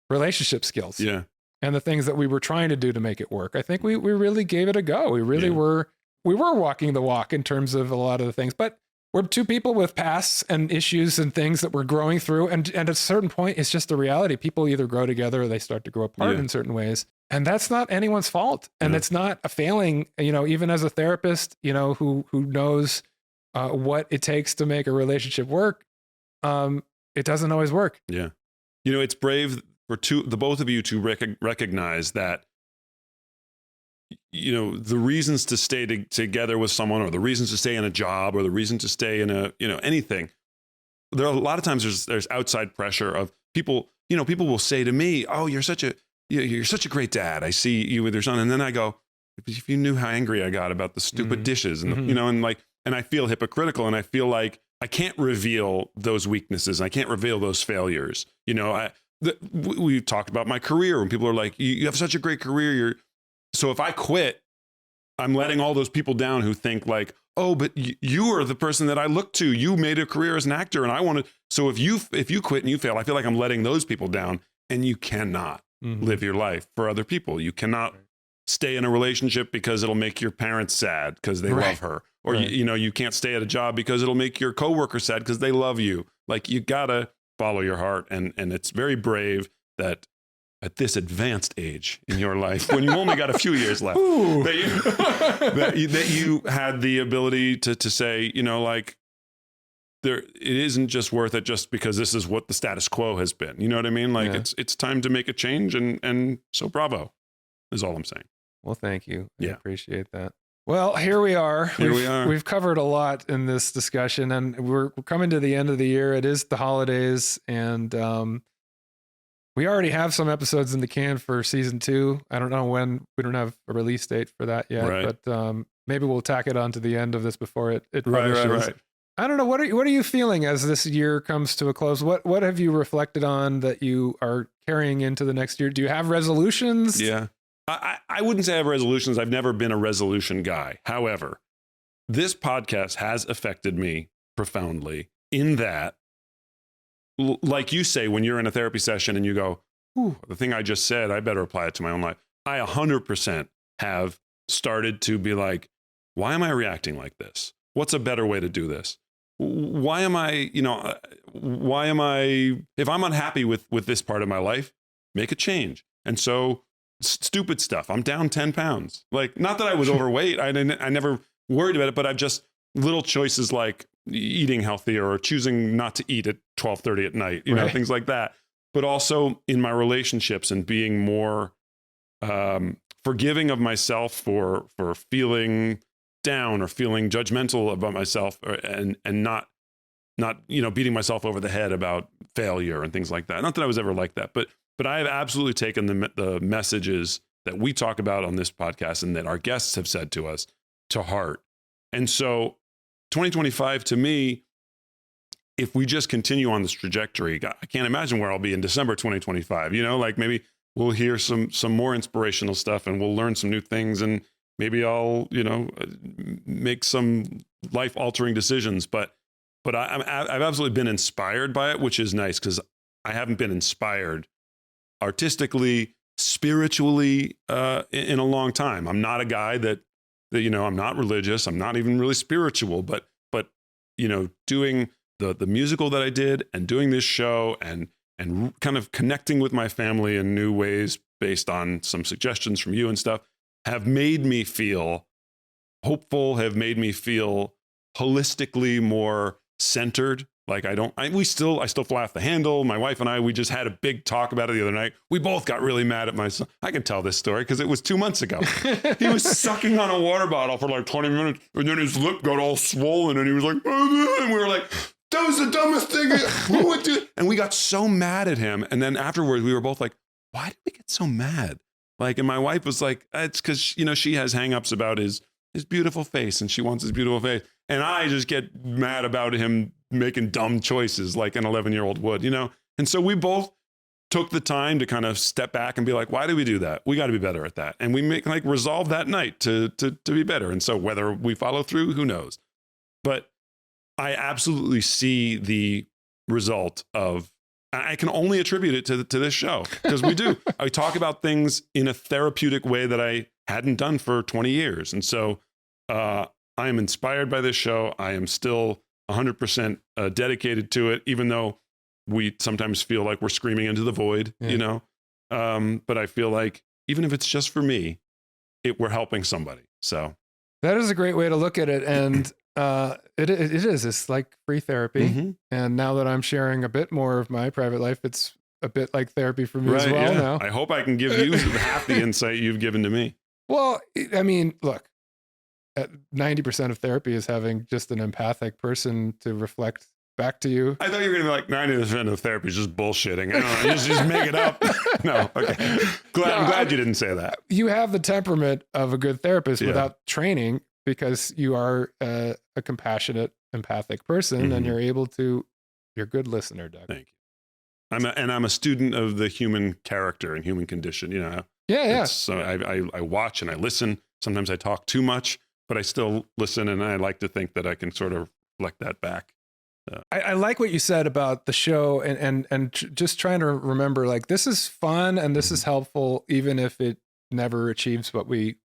relationship skills. Yeah. And the things that we were trying to do to make it work. I think we really gave it a go. We really were walking the walk in terms of a lot of the things, but we're two people with pasts and issues and things that we're growing through. And at a certain point, it's just the reality. People either grow together or they start to grow apart in certain ways. And that's not anyone's fault. And it's not a failing, even as a therapist, who knows what it takes to make a relationship work. It doesn't always work. Yeah. It's brave for the both of you to recognize that, the reasons to stay together with someone, or the reasons to stay in a job, or the reason to stay in anything. There are a lot of times there's outside pressure of people. People will say to me, "Oh, you're such a great dad. I see you with your son." And then I go, "If you knew how angry I got about the stupid dishes," and and I feel hypocritical, and I feel like I can't reveal those weaknesses. I can't reveal those failures. We talked about my career when people are like, "You have such a great career." So if I quit, I'm letting all those people down who think like, "Oh, but you are the person that I look to. You made a career as an actor, and I want to." So if you quit and you fail, I feel like I'm letting those people down. And you cannot live your life for other people. You cannot stay in a relationship because it'll make your parents sad because they love her, or you can't stay at a job because it'll make your coworker sad because they love you. Like, you gotta follow your heart, and it's very brave that at this advanced age in your life, when you only got a few years left, that you had the ability to say, it isn't just worth it just because this is what the status quo has been. You know what I mean? Like, it's time to make a change, and so bravo is all I'm saying. Well, thank you. I appreciate that. Well, here we are. We've covered a lot in this discussion, and we're coming to the end of the year. It is the holidays, and we already have some episodes in the can for season 2. I don't know when. We don't have a release date for that yet, but maybe we'll tack it on to the end of this before it publishes. Right. I don't know. What are you feeling as this year comes to a close? What have you reflected on that you are carrying into the next year? Do you have resolutions? Yeah. I wouldn't say I have resolutions. I've never been a resolution guy. However, this podcast has affected me profoundly in that, like you say, when you're in a therapy session and you go, "Ooh, the thing I just said, I better apply it to my own life." I 100% have started to be like, why am I reacting like this? What's a better way to do this? Why am I, if I'm unhappy with this part of my life, make a change. And so stupid stuff. I'm down 10 pounds. Like, not that I was overweight. I never worried about it, but I've just little choices like eating healthier or choosing not to eat at 12:30 at night, things like that. but also in my relationships and being more forgiving of myself for feeling down or feeling judgmental about myself, and not beating myself over the head about failure and things like that. Not that I was ever like that, but I have absolutely taken the messages that we talk about on this podcast and that our guests have said to us to heart. And so 2025 to me, if we just continue on this trajectory, I can't imagine where I'll be in December 2025. Like maybe we'll hear some more inspirational stuff and we'll learn some new things, and maybe I'll, make some life-altering decisions. But I've absolutely been inspired by it, which is nice, because I haven't been inspired artistically, spiritually in a long time. I'm not a guy that I'm not religious. I'm not even really spiritual, but doing the musical that I did and doing this show and kind of connecting with my family in new ways based on some suggestions from you and stuff have made me feel hopeful, have made me feel holistically more centered. Like I still fly off the handle. My wife and I, we just had a big talk about it the other night. We both got really mad at my son. I can tell this story because it was 2 months ago. He was sucking on a water bottle for like 20 minutes, and then his lip got all swollen, and he was like, and we were like, that was the dumbest thing. Who would do? And we got so mad at him. And then afterwards, we were both like, why did we get so mad? Like, and my wife was like, it's because, she has hangups about his beautiful face, and she wants his beautiful face. And I just get mad about him making dumb choices like an 11-year-old would, And so we both took the time to kind of step back and be like, why did we do that? We got to be better at that. And we resolve that night to be better. And so whether we follow through, who knows? But I absolutely see the result of, I can only attribute it to this show, because we do. I talk about things in a therapeutic way that I hadn't done for 20 years. And so I am inspired by this show. I am still 100% dedicated to it, even though we sometimes feel like we're screaming into the void, but I feel like even if it's just for me, we're helping somebody. So that is a great way to look at it. And it is. It's like free therapy. Mm-hmm. And now that I'm sharing a bit more of my private life, it's a bit like therapy for me as well now. I hope I can give you half the insight you've given to me. Well, I mean, look, 90% of therapy is having just an empathic person to reflect back to you. I thought you were going to be like 90% of therapy is just bullshitting. I don't know, just make it up. No, okay. I'm glad you didn't say that. You have the temperament of a good therapist without training, because you are a compassionate, empathic person, mm-hmm. and you're a good listener, Doug. Thank you. I'm a student of the human character and human condition, Yeah. So I watch and I listen. Sometimes I talk too much, but I still listen, and I like to think that I can sort of reflect that back. I like what you said about the show, and just trying to remember, like, this is fun and this mm-hmm. is helpful, even if it never achieves what we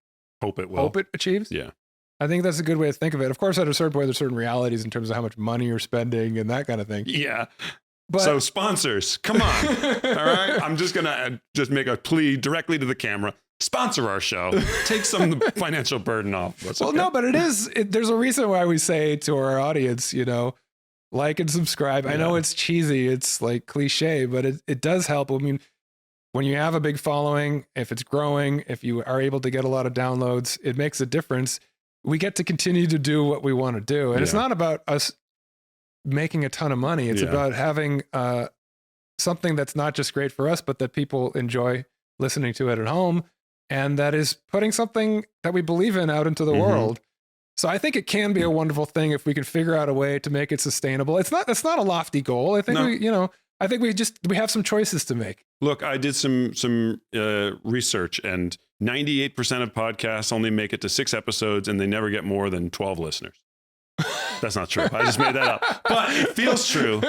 hope it will. Hope it achieves. Yeah. I think that's a good way to think of it. Of course, at a certain point, there's certain realities in terms of how much money you're spending and that kind of thing. Yeah. But so sponsors, come on. All right. I'm just going to make a plea directly to the camera. Sponsor our show. Take some of the financial burden off. Well, okay. No, but there's a reason why we say to our audience, like and subscribe. Yeah. I know it's cheesy. It's like cliche, but it does help. I mean, when you have a big following, if it's growing, if you are able to get a lot of downloads, it makes a difference. We get to continue to do what we want to do. And it's not about us making a ton of money. It's about having something that's not just great for us, but that people enjoy listening to it at home. And that is putting something that we believe in out into the mm-hmm. world. So I think it can be a wonderful thing if we can figure out a way to make it sustainable. That's not a lofty goal. I think I think we have some choices to make. Look, I did some research, and 98% of podcasts only make it to 6 episodes, and they never get more than 12 listeners. That's not true. I just made that up, but it feels true.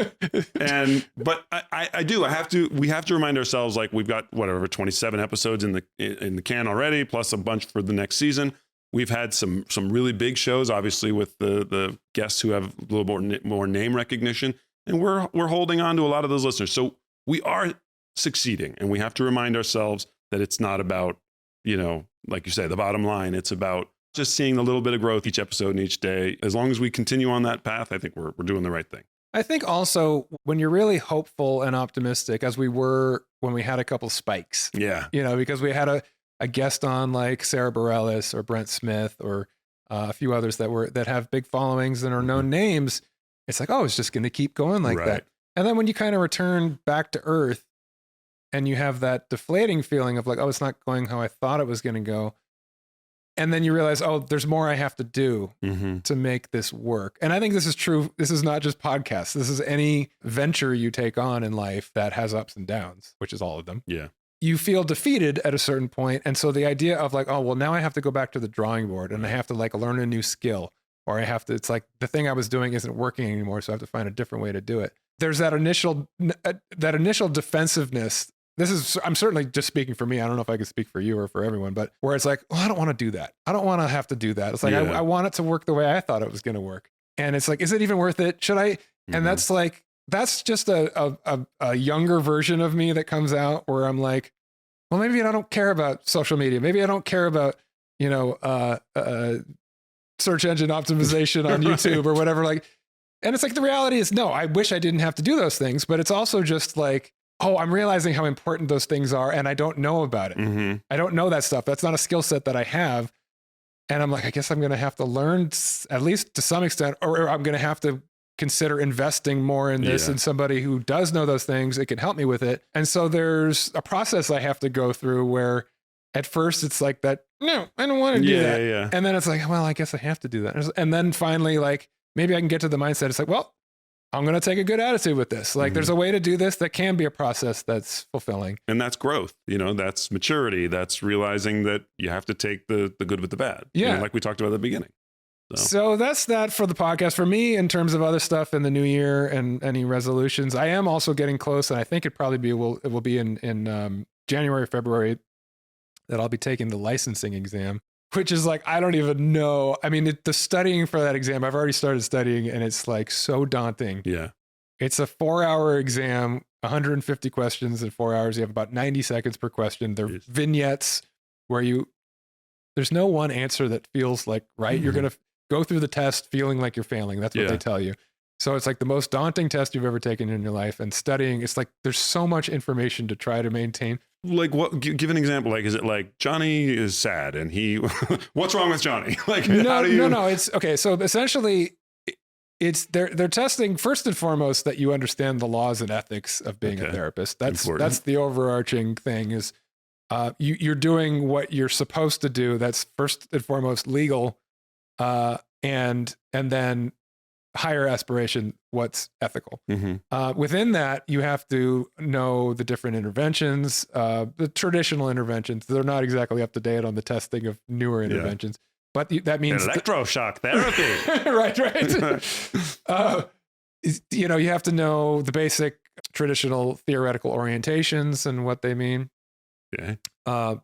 But I do. We have to remind ourselves, like, we've got 27 episodes in the can already, plus a bunch for the next season. We've had some really big shows, obviously, with the guests who have a little more name recognition, and we're holding on to a lot of those listeners. So we are succeeding, and we have to remind ourselves that it's not about, like you say, the bottom line. It's about just seeing a little bit of growth each episode and each day. As long as we continue on that path, I think we're doing the right thing. I think also when you're really hopeful and optimistic, as we were when we had a couple spikes, Yeah. because we had a guest on like Sarah Bareilles or Brent Smith or a few others that have big followings and are known names. It's like, oh, it's just going to keep going like that. And then when you kind of return back to earth and you have that deflating feeling of like, oh, it's not going how I thought it was going to go. And then you realize, oh, there's more I have to do to make this work. And I think this is true. This is not just podcasts. This is any venture you take on in life that has ups and downs, which is all of them. Yeah. You feel defeated at a certain point. And so the idea of like, oh, well, now I have to go back to the drawing board and I have to like learn a new skill, or it's like the thing I was doing isn't working anymore. So I have to find a different way to do it. There's that initial defensiveness. I'm certainly just speaking for me. I don't know if I could speak for you or for everyone, but where it's like, well, I don't want to do that. I don't want to have to do that. It's like, I want it to work the way I thought it was going to work. And it's like, is it even worth it? Should I? And that's like, that's just a younger version of me that comes out where I'm like, well, maybe I don't care about social media. Maybe I don't care about, search engine optimization on YouTube or whatever. Like, and it's like, the reality is, no, I wish I didn't have to do those things, but it's also just like, oh, I'm realizing how important those things are. And I don't know about it. I don't know that stuff. That's not a skill set that I have. And I'm like, I guess I'm going to have to learn at least to some extent, or I'm going to have to consider investing more in this and somebody who does know those things. It can help me with it. And so there's a process I have to go through where at first it's like that, no, I don't want to do that. Yeah. And then it's like, well, I guess I have to do that. And then finally, like, maybe I can get to the mindset. It's like, well, I'm going to take a good attitude with this. Like there's a way to do this that can be a process that's fulfilling. And that's growth. That's maturity. That's realizing that you have to take the good with the bad. Yeah. Like we talked about at the beginning. So that's that for the podcast. For me, in terms of other stuff in the new year and any resolutions, I am also getting close. And I think it will be in January, February that I'll be taking the licensing exam, which is like, I don't even know. I mean, the studying for that exam, I've already started studying and it's like so daunting. Yeah. It's a 4-hour exam, 150 questions in 4 hours. You have about 90 seconds per question. They're vignettes where there's no one answer that feels like right. You're going to go through the test feeling like you're failing. That's what they tell you. So it's like the most daunting test you've ever taken in your life. And studying, it's like there's so much information to try to maintain. Like what? Give an example. Like, is it like Johnny is sad and he? What's wrong with Johnny? Like, no. It's okay. So essentially, they're testing first and foremost that you understand the laws and ethics of being a therapist. That's the overarching thing. Is you're doing what you're supposed to do. That's first and foremost legal, and then higher aspiration, what's ethical. Within that, you have to know the different interventions, the traditional interventions. They're not exactly up to date on the testing of newer interventions, but that means electroshock therapy. right. You have to know the basic traditional theoretical orientations and what they mean. Okay.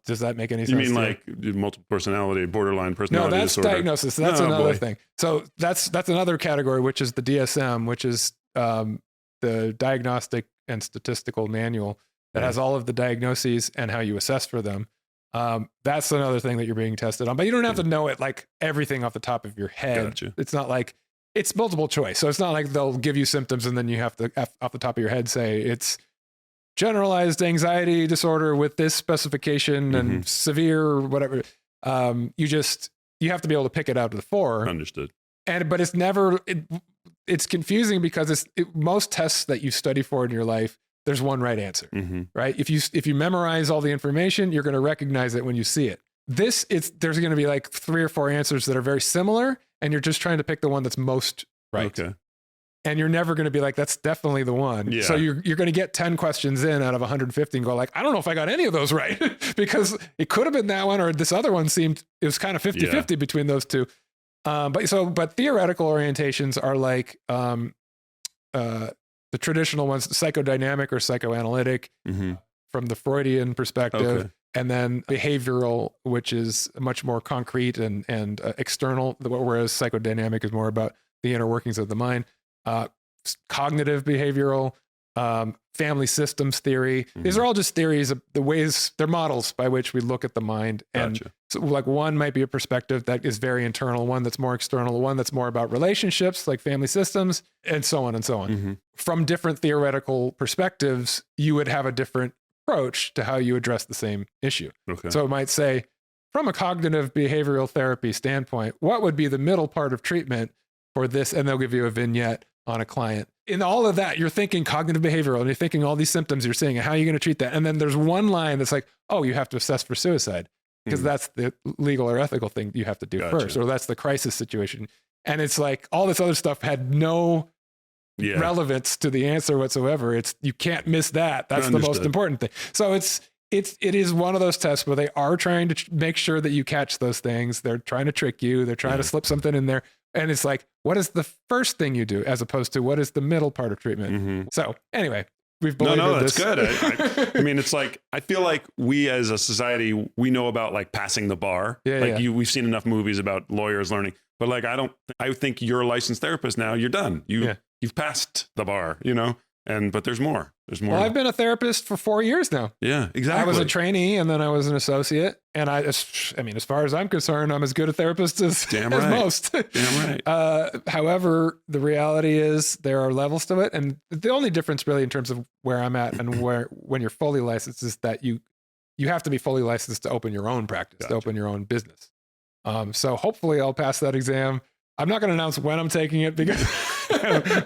Does that make any sense? You mean like multiple personality, borderline personality disorder? No, that's diagnosis. That's another thing. So that's another category, which is the DSM, which is the Diagnostic and Statistical Manual that has all of the diagnoses and how you assess for them. That's another thing that you're being tested on, but you don't have to know it like everything off the top of your head. Gotcha. It's not like it's multiple choice. So it's not like they'll give you symptoms and then you have to off the top of your head say it's generalized anxiety disorder with this specification and severe whatever. You have to be able to pick it out of the four. Understood. But it's never, it's confusing because most tests that you study for in your life, there's one right answer, right? If you memorize all the information, you're going to recognize it when you see it. There's going to be like 3 or 4 answers that are very similar and you're just trying to pick the one that's most right. Okay. And you're never going to be like, that's definitely the one. Yeah. So you're going to get 10 questions in out of 150 and go like, I don't know if I got any of those right because it could have been that one or this other one it was kind of 50-50 between those two. But theoretical orientations are like the traditional ones, psychodynamic or psychoanalytic from the Freudian perspective. Okay. And then behavioral, which is much more concrete and external, whereas psychodynamic is more about the inner workings of the mind. Cognitive behavioral, family systems theory. These are all just theories of the ways, they're models by which we look at the mind. And so like one might be a perspective that is very internal, one that's more external, one that's more about relationships like family systems, and so on and so on. From different theoretical perspectives, you would have a different approach to how you address the same issue. So it might say, from a cognitive behavioral therapy standpoint, what would be the middle part of treatment for this? And they'll give you a vignette on a client. In all of that, you're thinking cognitive behavioral and you're thinking all these symptoms you're seeing and how are you going to treat that? And then there's one line that's like, oh, you have to assess for suicide because that's the legal or ethical thing you have to do first, or that's the crisis situation. And it's like all this other stuff had no relevance to the answer whatsoever. It's, you can't miss that. That's the most important thing. So it is one of those tests where they are trying to make sure that you catch those things. They're trying to trick you. They're trying to slip something in there. And it's like, what is the first thing you do as opposed to what is the middle part of treatment? So anyway, we've belabored that's this. good. I mean, it's like, I feel like we as a society, we know about like passing the bar. We've seen enough movies about lawyers learning, but like, I think you're a licensed therapist now. You're done. You've passed the bar, but there's more. Well, I've been a therapist for 4 years now. Yeah, exactly. I was a trainee and then I was an associate. And I mean, as far as I'm concerned, I'm as good a therapist as most. Damn right. However, the reality is there are levels to it. And the only difference really in terms of where I'm at and when you're fully licensed is that you have to be fully licensed to open your own practice, to open your own business. So hopefully I'll pass that exam. I'm not going to announce when I'm taking it because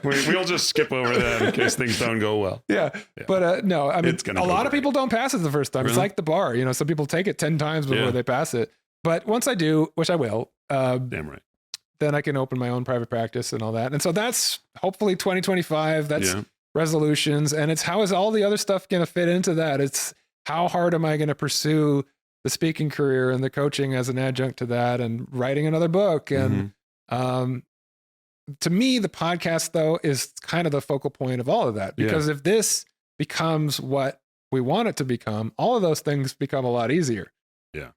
we'll just skip over that in case things don't go well. But no, I mean, a lot of people don't pass it the first time. Really? It's like the bar, some people take it 10 times before they pass it. But once I do, which I will, damn right, then I can open my own private practice and all that. And so that's hopefully 2025. That's resolutions. And it's how is all the other stuff going to fit into that? It's how hard am I going to pursue the speaking career and the coaching as an adjunct to that and writing another book and to me, the podcast, though, is kind of the focal point of all of that, because if this becomes what we want it to become, all of those things become a lot easier.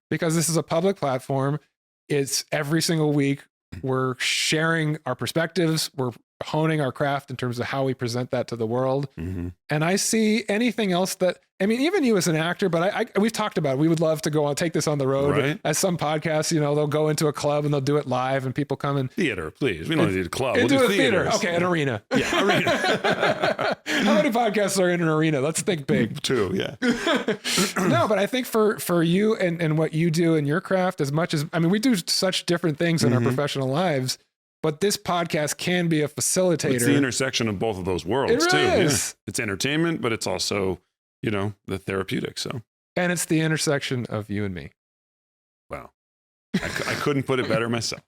Because this is a public platform. It's every single week. We're sharing our perspectives. We're honing our craft in terms of how we present that to the world. And I see anything else that, I mean, even you as an actor, but we've talked about it. We would love to go on, take this on the road. As some podcasts, they'll go into a club and they'll do it live and people come in. Theater, please. We don't need a club. We'll do a theater. Okay, an arena. Yeah, arena. How many podcasts are in an arena? Let's think big. True, yeah. No, but I think for you and what you do in your craft, as much as, I mean, we do such different things in our professional lives, but this podcast can be a facilitator. It's the intersection of both of those worlds, it really is. It's entertainment, but it's also, the therapeutic. So, and it's the intersection of you and me. Wow. I couldn't put it better myself.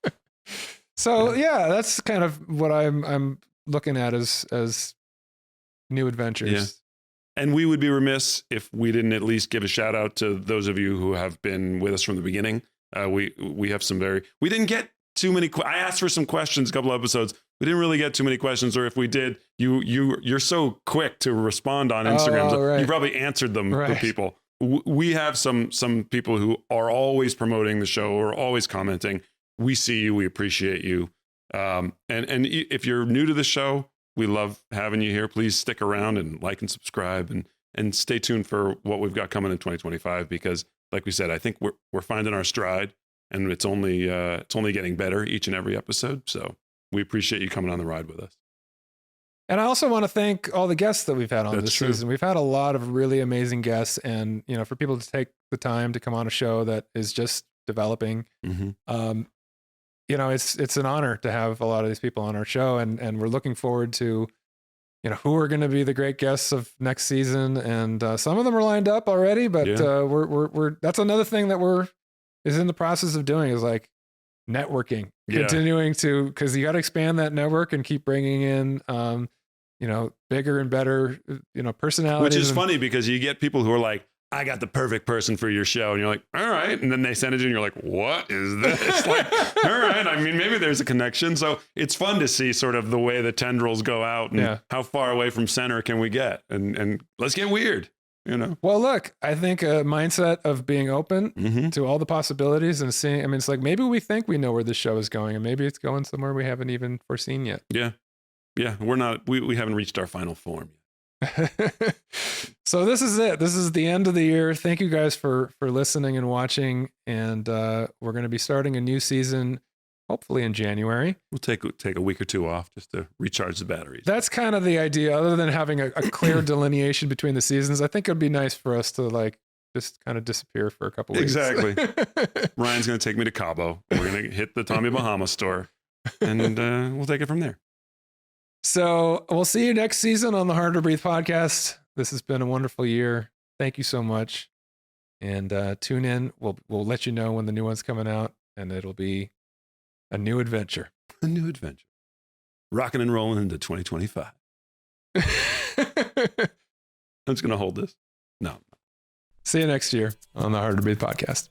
So yeah, that's kind of what I'm looking at as new adventures. Yeah. And we would be remiss if we didn't at least give a shout out to those of you who have been with us from the beginning. We have some we didn't get too many. I asked for some questions a couple of episodes. We didn't really get too many questions, or if we did, you're so quick to respond on Instagram. So you probably answered them for people. We have some people who are always promoting the show or always commenting. We see you. We appreciate you. And if you're new to the show, we love having you here. Please stick around and like and subscribe and stay tuned for what we've got coming in 2025, because like we said, I think we're finding our stride. And it's only getting better each and every episode. So we appreciate you coming on the ride with us. And I also want to thank all the guests that we've had on this season. We've had a lot of really amazing guests, and for people to take the time to come on a show that is just developing, it's an honor to have a lot of these people on our show, and we're looking forward to who are going to be the great guests of next season. And some of them are lined up already, but we're that's another thing that is in the process of doing, is like networking, continuing to, because you got to expand that network and keep bringing in, bigger and better, personalities. Which is funny because you get people who are like, I got the perfect person for your show. And you're like, all right. And then they send it to you and you're like, what is this? Like, all right. I mean, maybe there's a connection. So it's fun to see sort of the way the tendrils go out and how far away from center can we get? And let's get weird. Well, look, I think a mindset of being open to all the possibilities and seeing, it's like, maybe we think we know where this show is going and maybe it's going somewhere we haven't even foreseen yet. Yeah. We're not, we haven't reached our final form yet. So this is it. This is the end of the year. Thank you guys for listening and watching. And we're going to be starting a new season, hopefully in January. We'll take a week or two off just to recharge the batteries. That's kind of the idea. Other than having a clear delineation between the seasons, I think it'd be nice for us to like just kind of disappear for a couple weeks. Exactly. Ryan's going to take me to Cabo. We're going to hit the Tommy Bahama store, and we'll take it from there. So we'll see you next season on the Hard to Breathe podcast. This has been a wonderful year. Thank you so much. And tune in. We'll let you know when the new one's coming out, and it'll be a new adventure. A new adventure. Rocking and rolling into 2025. I'm just going to hold this. No. See you next year on the Hard to Breathe podcast.